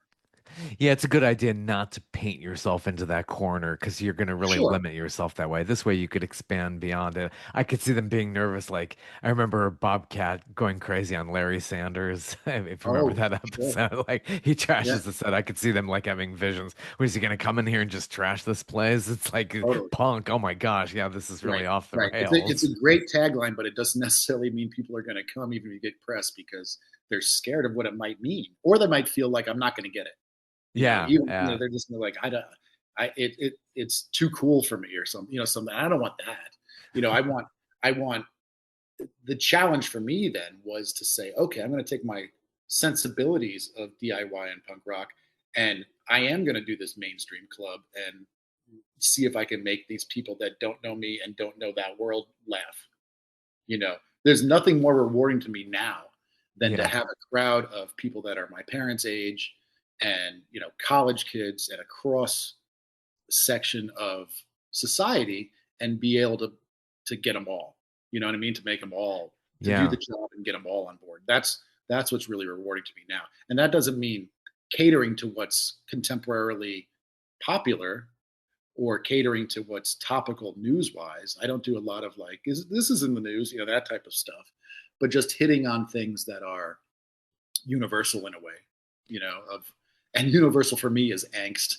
Yeah, it's a good idea not to paint yourself into that corner because you're going to really Sure. limit yourself that way. This way, you could expand beyond it. I could see them being nervous. Like, I remember Bobcat going crazy on Larry Sanders. If you remember Oh, that sure. episode, like he Yeah, trashes the set. I could see them like having visions. Was he going to come in here and just trash this place? It's like totally. punk. Oh my gosh. Yeah, this is Right. really off the Right. It's a rails. great tagline, but it doesn't necessarily mean people are going to come even if you get press, because they're scared of what it might mean, or they might feel like I'm not going to get it. Yeah, Even yeah, they're just like, I don't. it's too cool for me or something, something. I don't want that. I want the challenge for me then was to say, okay, I'm going to take my sensibilities of DIY and punk rock, and I am going to do this mainstream club and see if I can make these people that don't know me and don't know that world laugh. You know, there's nothing more rewarding to me now than to Yeah. have a crowd of people that are my parents' age and, college kids and a cross section of society and be able to get them all. You know what I mean? To make them all to do Yeah. the job and get them all on board. That's what's really rewarding to me now. And that doesn't mean catering to what's contemporarily popular or catering to what's topical news wise. I don't do a lot of like, this is in the news, that type of stuff, but just hitting on things that are universal in a way, of, and universal for me is angst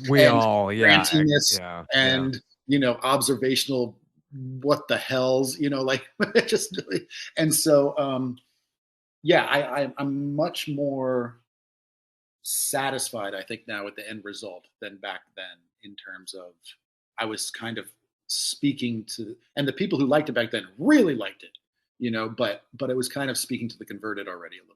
We and all, yeah, rantiness yeah, yeah. and, observational, what the hells, like just really, and so, yeah, I'm much more satisfied, I think, now with the end result than back then in terms of I was kind of speaking to, and the people who liked it back then really liked it, but it was kind of speaking to the converted already a little bit.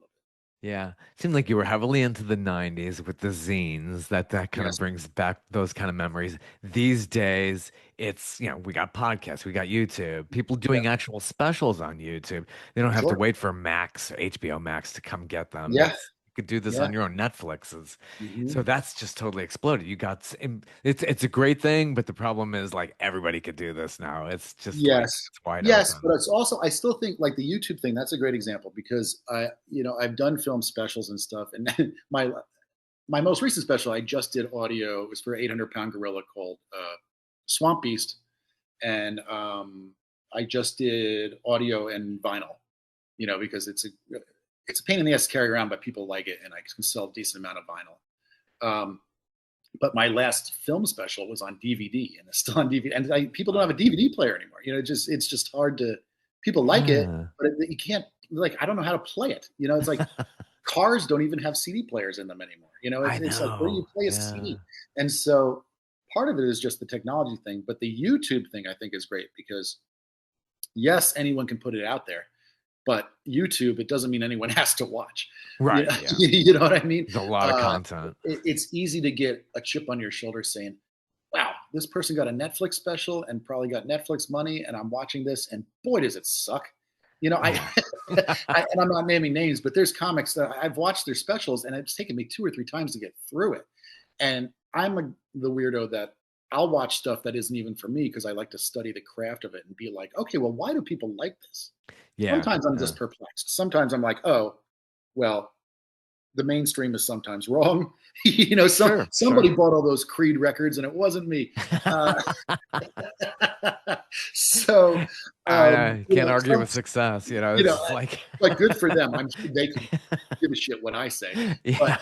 Yeah. Seemed like you were heavily into the 90s with the zines. That kind of Yes. brings back those kind of memories. These days, it's, we got podcasts, we got YouTube, people Yeah. doing actual specials on YouTube. They don't have to Sure. wait for Max, HBO Max to come get them. Yeah. It's you could do this Yeah. on your own Netflixes. Hmm. So that's just totally exploded. It's a great thing, but the problem is like everybody could do this now. It's just like Yes. it's wide Yes, but open. it's also, I still think like the YouTube thing, that's a great example because I've done film specials and stuff, and my most recent special, I just did audio. It was for 800-pound gorilla called Swamp Beast, and I just did audio and vinyl. Because it's a pain in the ass to carry around, but people like it, and I can sell a decent amount of vinyl. But my last film special was on DVD, and it's still on DVD. And people don't have a Wow. DVD player anymore. It's just hard to. People like it, Yeah. but you can't. Like, I don't know how to play it. It's like cars don't even have CD players in them anymore. I It's like, where do you know. play a Yeah. CD? And so part of it is just the technology thing, but the YouTube thing I think is great because yes, anyone can put it out there, but YouTube, it doesn't mean anyone has to watch. You Right. know, Yeah. you know what I mean? There's a lot of Uh, content. it's easy to get a chip on your shoulder saying, wow, this person got a Netflix special and probably got Netflix money, and I'm watching this, and boy, does it suck. I, Yeah. and I'm not naming names, but there's comics that I've watched their specials, and it's taken me 2 or 3 times to get through it. And the weirdo that I'll watch stuff that isn't even for me because I like to study the craft of it and be like, okay, well, why do people like this? Yeah. Sometimes I'm Yeah. just perplexed. Sometimes I'm like, oh, well, the mainstream is sometimes wrong. Sure. Somebody Sure. bought all those Creed records and it wasn't me. Uh, so, I can't argue some, with success. you know, It's like, like good for them. I'm sure they can give a shit what I say. But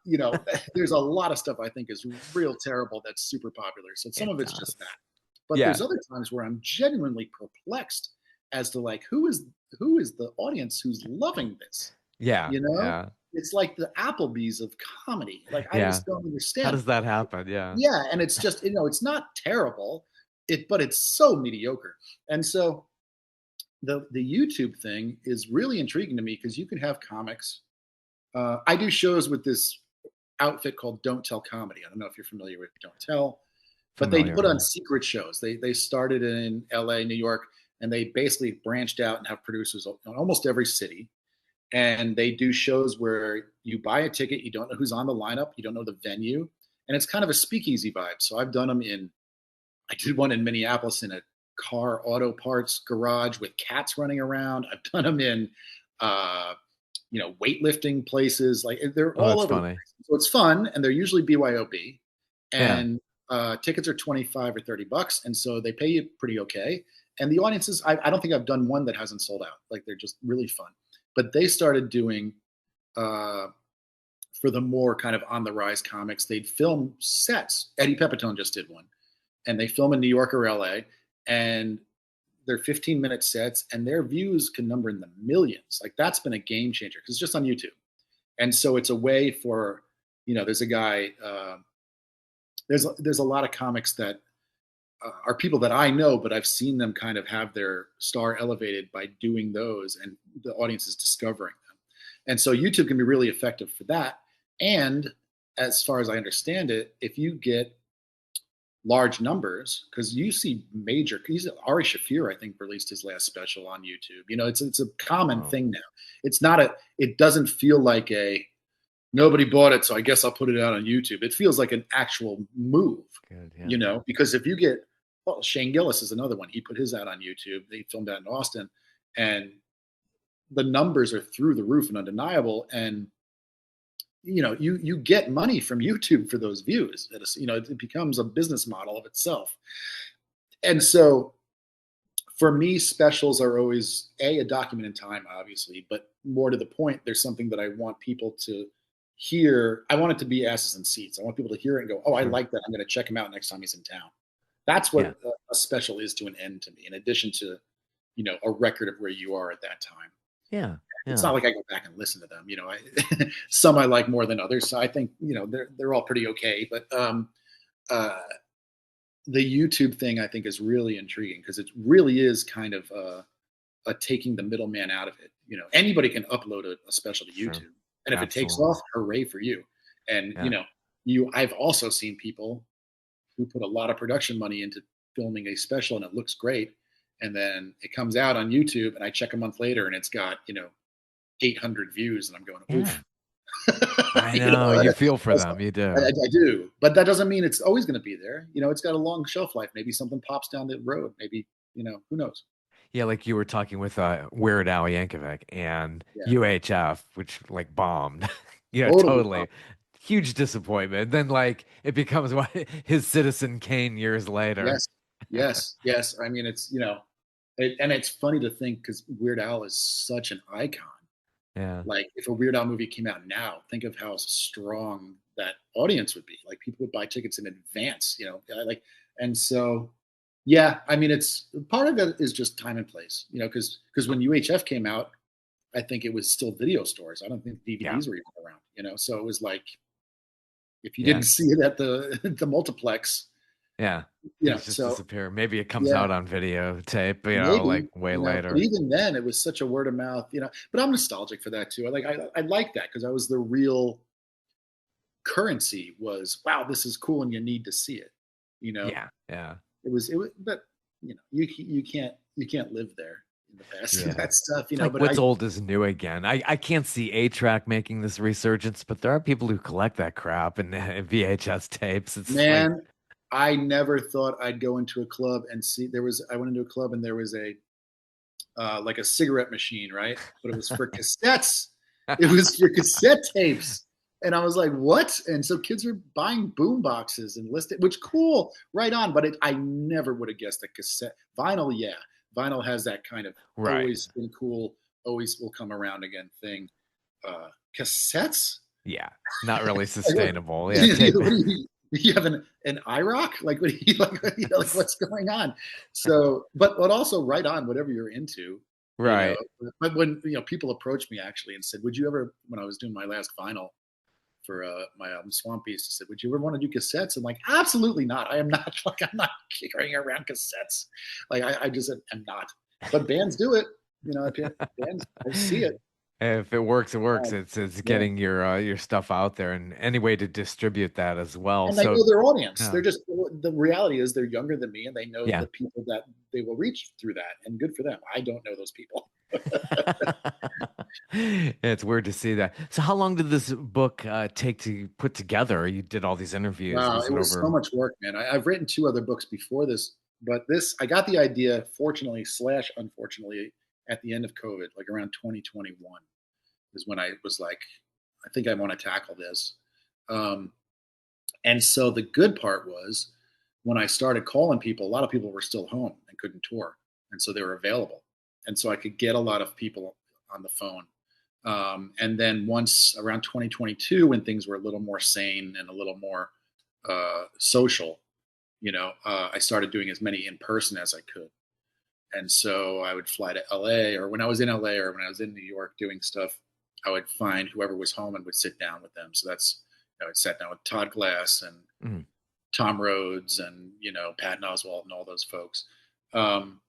yeah, there's a lot of stuff I think is real terrible that's super popular. So some it of it's just that. does. But Yeah. there's other times where I'm genuinely perplexed as to like who is the audience who's loving this? Yeah. You know? Yeah. It's like the Applebee's of comedy. Like I Yeah. just don't How understand. does that happen? Yeah. Yeah, and it's just, it's not terrible, but it's so mediocre. And so the YouTube thing is really intriguing to me because you can have comics. I do shows with this outfit called Don't Tell Comedy. I don't know if you're familiar with Don't Tell, but they put on Familiar. secret shows. They started in LA, New York, and they basically branched out and have producers in almost every city. And they do shows where you buy a ticket, you don't know who's on the lineup, you don't know the venue, and it's kind of a speakeasy vibe. So I've done them I did one in Minneapolis in a car auto parts garage with cats running around. I've done them in, uh, weightlifting places. Like they're Oh, all that's over the funny. place. So it's fun, and they're usually BYOB, Yeah. and tickets are 25 or $30, and so they pay you pretty okay. And the audiences, I don't think I've done one that hasn't sold out. Like they're just really fun. But they started doing uh, for the more kind of on the rise comics, they'd film sets. Eddie Pepitone just did one, and they film in New York or LA, and they're 15-minute sets, and their views can number in the millions. Like that's been a game changer because it's just on YouTube, and so it's a way for there's a guy. there's a lot of comics that are people that I know, but I've seen them kind of have their star elevated by doing those, and the audience is discovering them. And so YouTube can be really effective for that. And as far as I understand it, if you get large numbers, because you see major, Ari Shafir, I think, released his last special on YouTube. It's a common Oh, thing now. It's not a. It doesn't feel like a nobody bought it, so I guess I'll put it out on YouTube. It feels like an actual move, good. Yeah. because if you get, well, Shane Gillis is another one. He put his out on YouTube. They filmed out in Austin, and the numbers are through the roof and undeniable. And you get money from YouTube for those views. It becomes a business model of itself. And so for me, specials are always a document in time, obviously, but more to the point, there's something that I want people to hear. I want it to be asses and seats. I want people to hear it and go, "Oh, I Sure. like that. I'm going to check him out next time he's in town." That's Yeah. what a special is to an end to me. In addition to a record of where you are at that time. Yeah. It's Yeah. not like I go back and listen to them. Some I like more than others. So I think they're all pretty okay. But uh, the YouTube thing I think is really intriguing because it really is kind of a taking the middleman out of it. Anybody can upload a special to Sure. YouTube, and if it takes Absolutely. off, hooray for you. And Yeah. I've also seen people who put a lot of production money into filming a special, and it looks great, and then it comes out on YouTube, and I check a month later, and it's got 800 views, and I'm going, Yeah. oof. I you know. know, You feel for that's, them. You I do. do, but that doesn't mean it's always going to be there. It's got a long shelf life. Maybe something pops down the road. Maybe who knows? Yeah, like you were talking with Weird Al Yankovic and Yeah, UHF, which like bombed. totally. Totally. Huge disappointment. Then like it becomes what his Citizen Kane years later. Yes, yes, yes. I mean, and it's funny to think because Weird Al is such an icon. Yeah. Like, if a Weird Al movie came out now, think of how strong that audience would be. Like, people would buy tickets in advance. And so, yeah. I mean, it's part of it is just time and place. Because when UHF came out, I think it was still video stores. I don't think Yeah. DVDs were even around. So it was like if you Yeah. didn't see it at the multiplex, Yeah. He's just So disappeared. Maybe it comes yeah. out on videotape, like Maybe, way but later. even then it was such a word of mouth. But I'm nostalgic for that too. I like that because that was the real currency was, wow, this is cool and you need to see it. You know, Yeah. Yeah. it was, but you can't live there in the past with Yeah. that stuff, It's like but what's old is new again. I can't see A-Track making this resurgence, but there are people who collect that crap and VHS tapes. It's like, man, I never thought I'd go into a club and see, I went into a club and there was like a cigarette machine, right? But it was for cassettes. It was for cassette tapes. And I was like, what? And so kids are buying boom boxes and listing, which cool, right on. But I never would have guessed that cassette. Vinyl, yeah. Vinyl has that kind of right. always been cool, always will come around again thing. Cassettes? Yeah. Not really Like, sustainable. Yeah. Tape. what do you have an IROC? Like, what do you like what's going on? So, but also right on whatever you're into, you know. Right. But when people approached me actually and said, "Would you ever?" When I was doing my last vinyl for my album Swamp Beast, I said, "Would you ever want to do cassettes?" I'm like, "Absolutely not. I am not like I'm not carrying around cassettes. Like I just am not." But bands do it. Bands. I see it. If it works, it works. Um, It's yeah. getting your stuff out there and any way to distribute that as well. And they So know their audience. yeah. They're just the reality is they're younger than me, and they know Yeah. the people that they will reach through that, and good for them. I don't know those people. It's weird to see that. So how long did this book take to put together? You did all these interviews. Wow, Was it it was so over? much work, man. I've written two other books before this, but this I got the idea, fortunately slash unfortunately, at the end of COVID, like around 2021, is when I was like, I think I want to tackle this. Um, And so the good part was when I started calling people, a lot of people were still home and couldn't tour. And so they were available. And so I could get a lot of people on the phone. And then once around 2022, when things were a little more sane and a little more social, I started doing as many in person as I could. And so I would fly to LA, or when I was in LA or when I was in New York doing stuff, I would find whoever was home and would sit down with them. So I sat down with Todd Glass and Mhm. Tom Rhodes and, Patton Oswalt and all those folks. Um,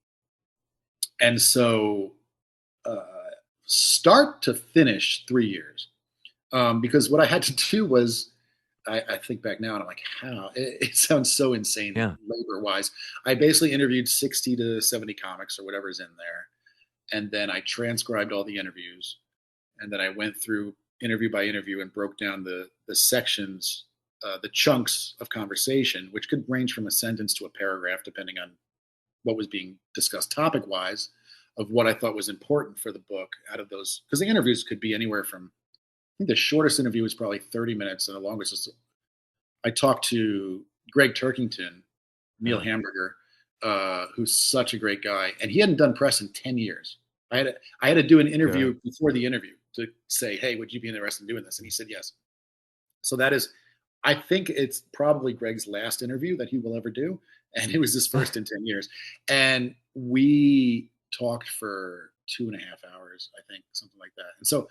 and so uh, start to finish 3 years. Because what I had to do was, I think back now and I'm like, how? It sounds so insane Yeah. labor wise. I basically interviewed 60 to 70 comics or whatever's in there. And then I transcribed all the interviews. And then I went through interview by interview and broke down the sections, the chunks of conversation, which could range from a sentence to a paragraph, depending on what was being discussed topic wise, of what I thought was important for the book out of those. Because the interviews could be anywhere from, I think the shortest interview was probably 30 minutes, and the longest was, I talked to Greg Turkington, Neil Yeah. Hamburger, who's such a great guy, and he hadn't done press in 10 years. I had to do an Good. interview before the interview to say, hey, would you be interested in doing this? And he said yes. So that is, I think it's probably Greg's last interview that he will ever do, and it was his first in 10 years. And we talked for 2.5 hours, I think, something like that. And so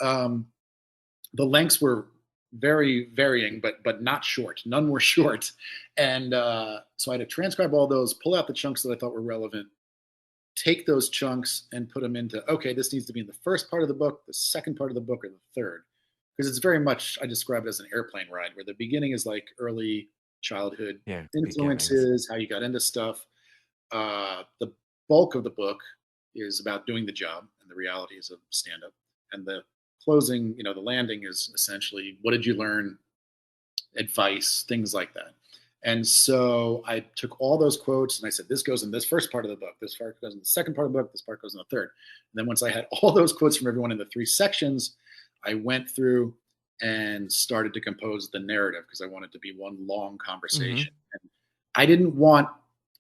um, the lengths were very varying, but not short. None were short. And so I had to transcribe all those, pull out the chunks that I thought were relevant, take those chunks and put them into, okay, this needs to be in the first part of the book, the second part of the book, or the third. Because it's very much, I describe it as an airplane ride, where the beginning is like early childhood Yeah. Beginnings. influences, how you got into stuff. The bulk of the book is about doing the job and the realities of stand up. And the closing, the landing is essentially, what did you learn, advice, things like that. And so I took all those quotes and I said, this goes in this first part of the book, this part goes in the second part of the book, this part goes in the third. And then once I had all those quotes from everyone in the three sections, I went through and started to compose the narrative because I wanted to be one long Hmm. conversation. And I didn't want,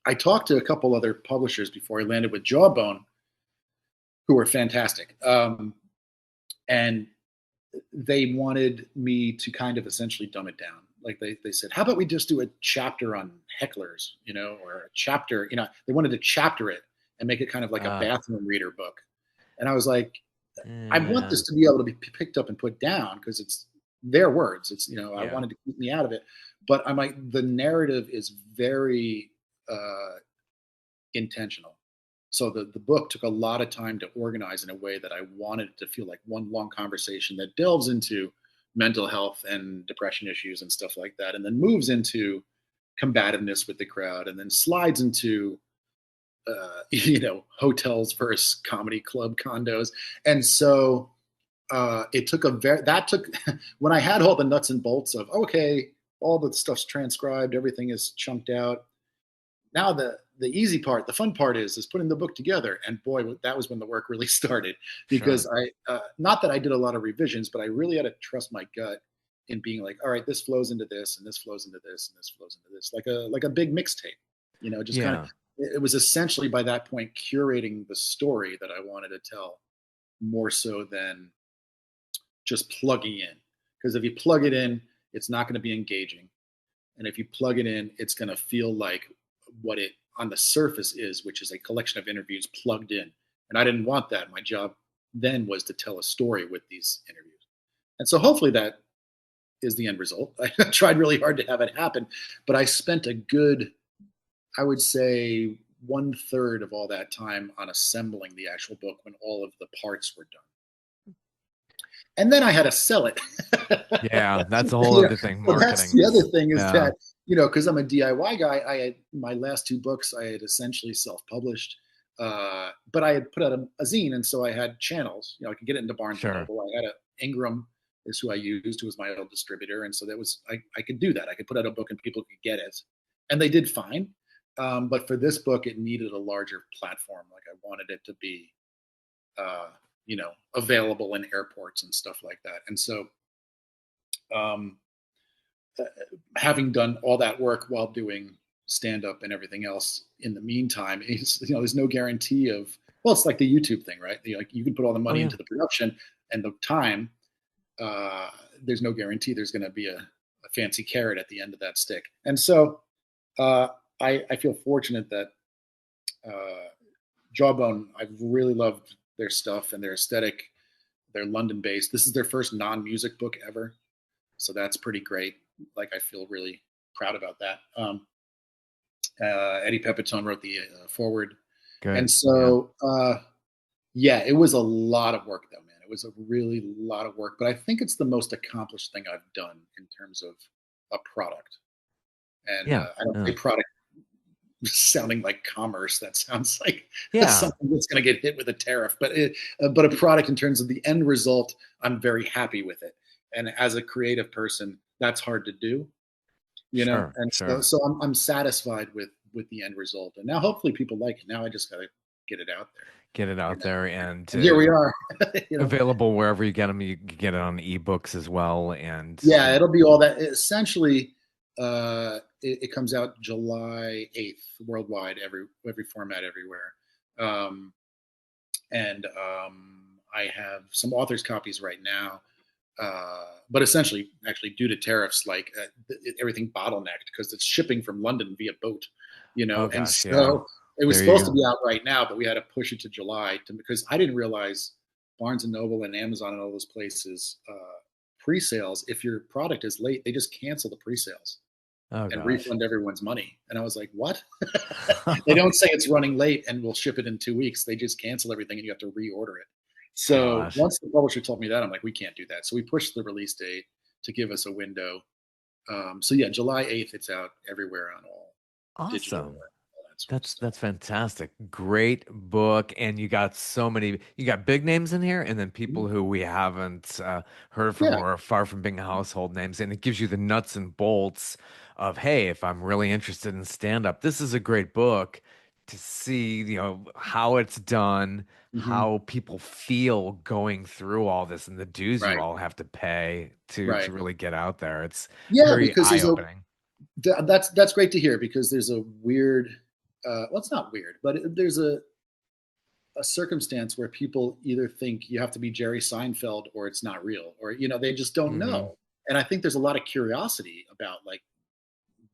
I talked to a couple other publishers before I landed with Jawbone, who were fantastic. And they wanted me to kind of essentially dumb it down. Like they said, how about we just do a chapter on hecklers, or a chapter, they wanted to chapter it and make it kind of like a Uh, bathroom reader book. And I was like, I want yeah. this to be able to be picked up and put down because it's their words. It's, I Yeah. wanted to keep me out of it. But I'm like, the narrative is very intentional. So the book took a lot of time to organize in a way that I wanted it to feel like one long conversation that delves into mental health and depression issues and stuff like that, and then moves into combativeness with the crowd, and then slides into hotels versus comedy club condos. And so it took that took when I had all the nuts and bolts of, okay, all the stuff's transcribed, everything is chunked out. Now the easy part, the fun part is putting the book together. And boy, that was when the work really started, because Sure. I not that I did a lot of revisions, but I really had to trust my gut in being like, all right, this flows into this, and this flows into this, and this flows into this, like a big mixtape, just kind of. Yeah. It was essentially by that point curating the story that I wanted to tell, more so than just plugging in. Because if you plug it in, it's not going to be engaging. And if you plug it in, it's going to feel like what it on the surface is, which is a collection of interviews plugged in. And I didn't want that. My job then was to tell a story with these interviews. And so hopefully that is the end result. I tried really hard to have it happen, but I spent a good, I would say, 1/3 of all that time on assembling the actual book when all of the parts were done. And then I had to sell it. Yeah. That's a whole other thing. So that's Marketing the other is, thing is yeah. that, because I'm a DIY guy, I had my last two books, I had essentially self-published, but I had put out a zine, and so I had channels. I could get it into Barnes and Sure. Noble. I had Ingram is who I used, who was my old distributor, and so that was I could do that. I could put out a book and people could get it, and they did fine. But for this book, it needed a larger platform. Like I wanted it to be uh, available in airports and stuff like that. And so, um, uh, having done all that work while doing stand up and everything else in the meantime, is there's no guarantee of, well, it's like the YouTube thing, right? Like you can put all the Oh, money yeah. into the production and the time. There's no guarantee there's going to be a fancy carrot at the end of that stick. And so uh, I feel fortunate that Jawbone, I've really loved their stuff and their aesthetic. They're London based. This is their first non music book ever. So that's pretty great. Like I feel really proud about that. Eddie Pepitone wrote the forward, and Good. Yeah. so yeah, it was a lot of work though, man. It was a really lot of work, but I think it's the most accomplished thing I've done in terms of a product. And Yeah. I don't say Yeah. product sounding like commerce. That sounds like Yeah. something that's going to get hit with a tariff. But a product in terms of the end result, I'm very happy with it. And as a creative person, that's hard to do, you know. Sure. And so, Sure. so I'm satisfied with the end result. And now, hopefully, people like it. Now I just got to get it out there, Get it you out know. there and And here we are, you know. available wherever you get them. You can get it on ebooks as well. And Yeah, it'll be all that. Essentially, it comes out July 8th worldwide, every format everywhere. Um, and I have some authors' copies right now. But essentially, actually, due to tariffs, like everything bottlenecked because it's shipping from London via boat, you know, oh and gosh, yeah. so it was There you supposed to go. be out right now, but we had to push it to July because I didn't realize Barnes and Noble and Amazon and all those places pre-sales. If your product is late, they just cancel the pre-sales Oh and gosh. refund everyone's money. And I was like, what? They don't say it's running late and we'll ship it in 2 weeks. They just cancel everything and you have to reorder it. So Gosh. once the publisher told me that, I'm like, we can't do that. So we pushed the release date to give us a window. So yeah, July 8th, it's out everywhere on all digital and Awesome. all that sort of That's stuff. fantastic. Great book, and you got so many. You got big names in here, and then Mhm. people who we haven't heard from Yeah. or are far from being household names, and it gives you the nuts and bolts of, hey, if I'm really interested in stand up, this is a great book to see, how it's done, Hmm. how people feel going through all this, and the dues you Right. all have to pay to Right. really get out there. It's Yeah, very because eye-opening. that's great to hear because there's a weird, well, it's not weird, but there's a circumstance where people either think you have to be Jerry Seinfeld or it's not real, or they just don't Hmm. know. And I think there's a lot of curiosity about like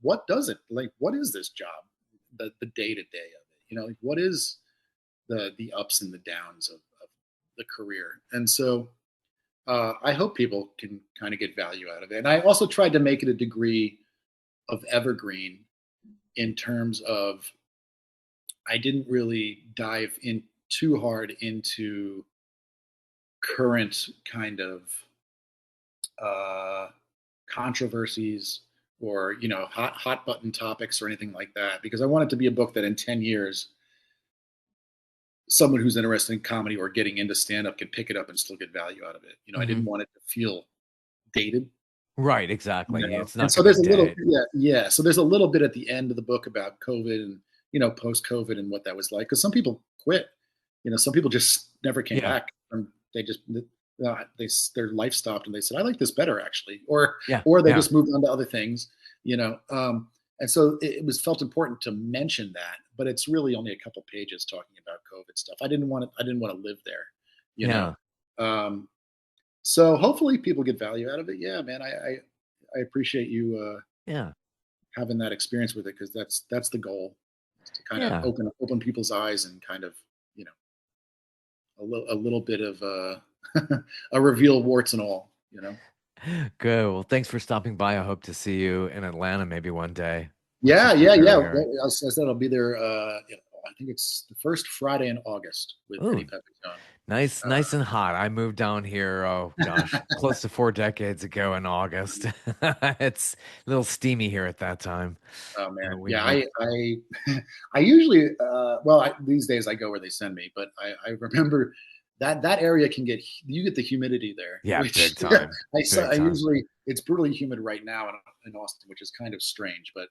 what does it like what is this job, the day to day of it, like what is the ups and the downs of the career. And so I hope people can kind of get value out of it. And I also tried to make it a degree of evergreen in terms of I didn't really dive in too hard into current kind of uh, controversies or hot button topics or anything like that because I want it to be a book that in 10 years someone who's interested in comedy or getting into stand up can pick it up and still get value out of it. I didn't Hmm. want it to feel dated. Right, exactly. It's And not so going to there's a little, date. yeah. So there's a little bit at the end of the book about COVID and post COVID and what that was like. Because some people quit. Some people just never came Yeah. back. And they just their life stopped and they said, "I like this better, actually," or Yeah. they Yeah. just moved on to other things. You know, and so it was felt important to mention that, but it's really only a couple pages talking about COVID stuff. I didn't want to. I didn't want to live there. You know. Yeah. Um, so hopefully people get value out of it. Yeah, man. I appreciate you Yeah. having that experience with it because that's the goal, is to kind of Yeah. open people's eyes and kind of you know a little bit of a reveal warts and all. Good. Well, thanks for stopping by. I hope to see you in Atlanta maybe one day once you Yeah, come yeah, through yeah. here. I said I'll be there. I think it's the first Friday in August with Eddie Ooh, Pepitone. nice, nice and hot. I moved down here, oh gosh, close to 4 decades ago in August. It's a little steamy here at that time. Oh man, We yeah. make I usually well these days I go where they send me, but I remember that area can get you get the humidity there, yeah, which big time. Big I time. usually it's brutally humid right now in Austin, which is kind of strange. But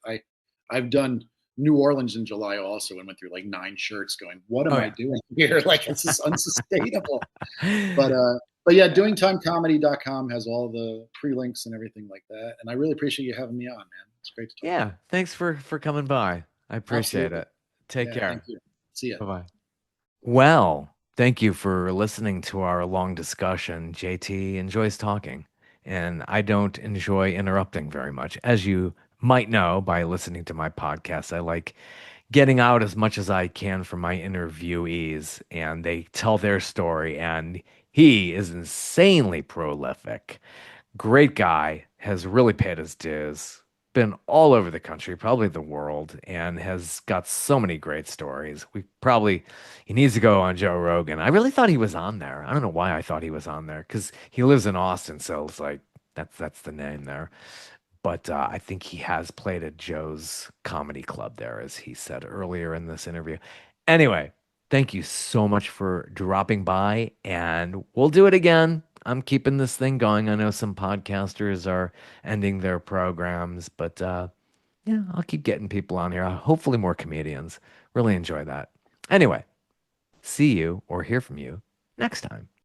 I've done New Orleans in July also and went through like 9 shirts, going, "What am Oh I yeah. doing here? Like this is unsustainable." But yeah, Yeah. doingtimecomedy.com has all the pre-links and everything like that. And I really appreciate you having me on, man. It's great to talk to you. Yeah. Thanks for coming by. I appreciate Absolutely. it. Take Yeah, thank care. you. See ya. Bye-bye. Well, thank you for listening to our long discussion. JT enjoys talking, and I don't enjoy interrupting very much. As you might know by listening to my podcast, I like getting out as much as I can from my interviewees, and they tell their story, and he is insanely prolific. Great guy, has really paid his dues. been all over the country, probably the world, and has got so many great stories. He needs to go on Joe Rogan. I really thought he was on there. I don't know why I thought he was on there because he lives in Austin, so it's like that's the name there. But I think he has played at Joe's Comedy Club there, as he said earlier in this interview. Anyway, thank you so much for dropping by, and we'll do it again. I'm keeping this thing going. I know some podcasters are ending their programs, but yeah, I'll keep getting people on here. Hopefully, more comedians. Really enjoy that. Anyway, see you or hear from you next time.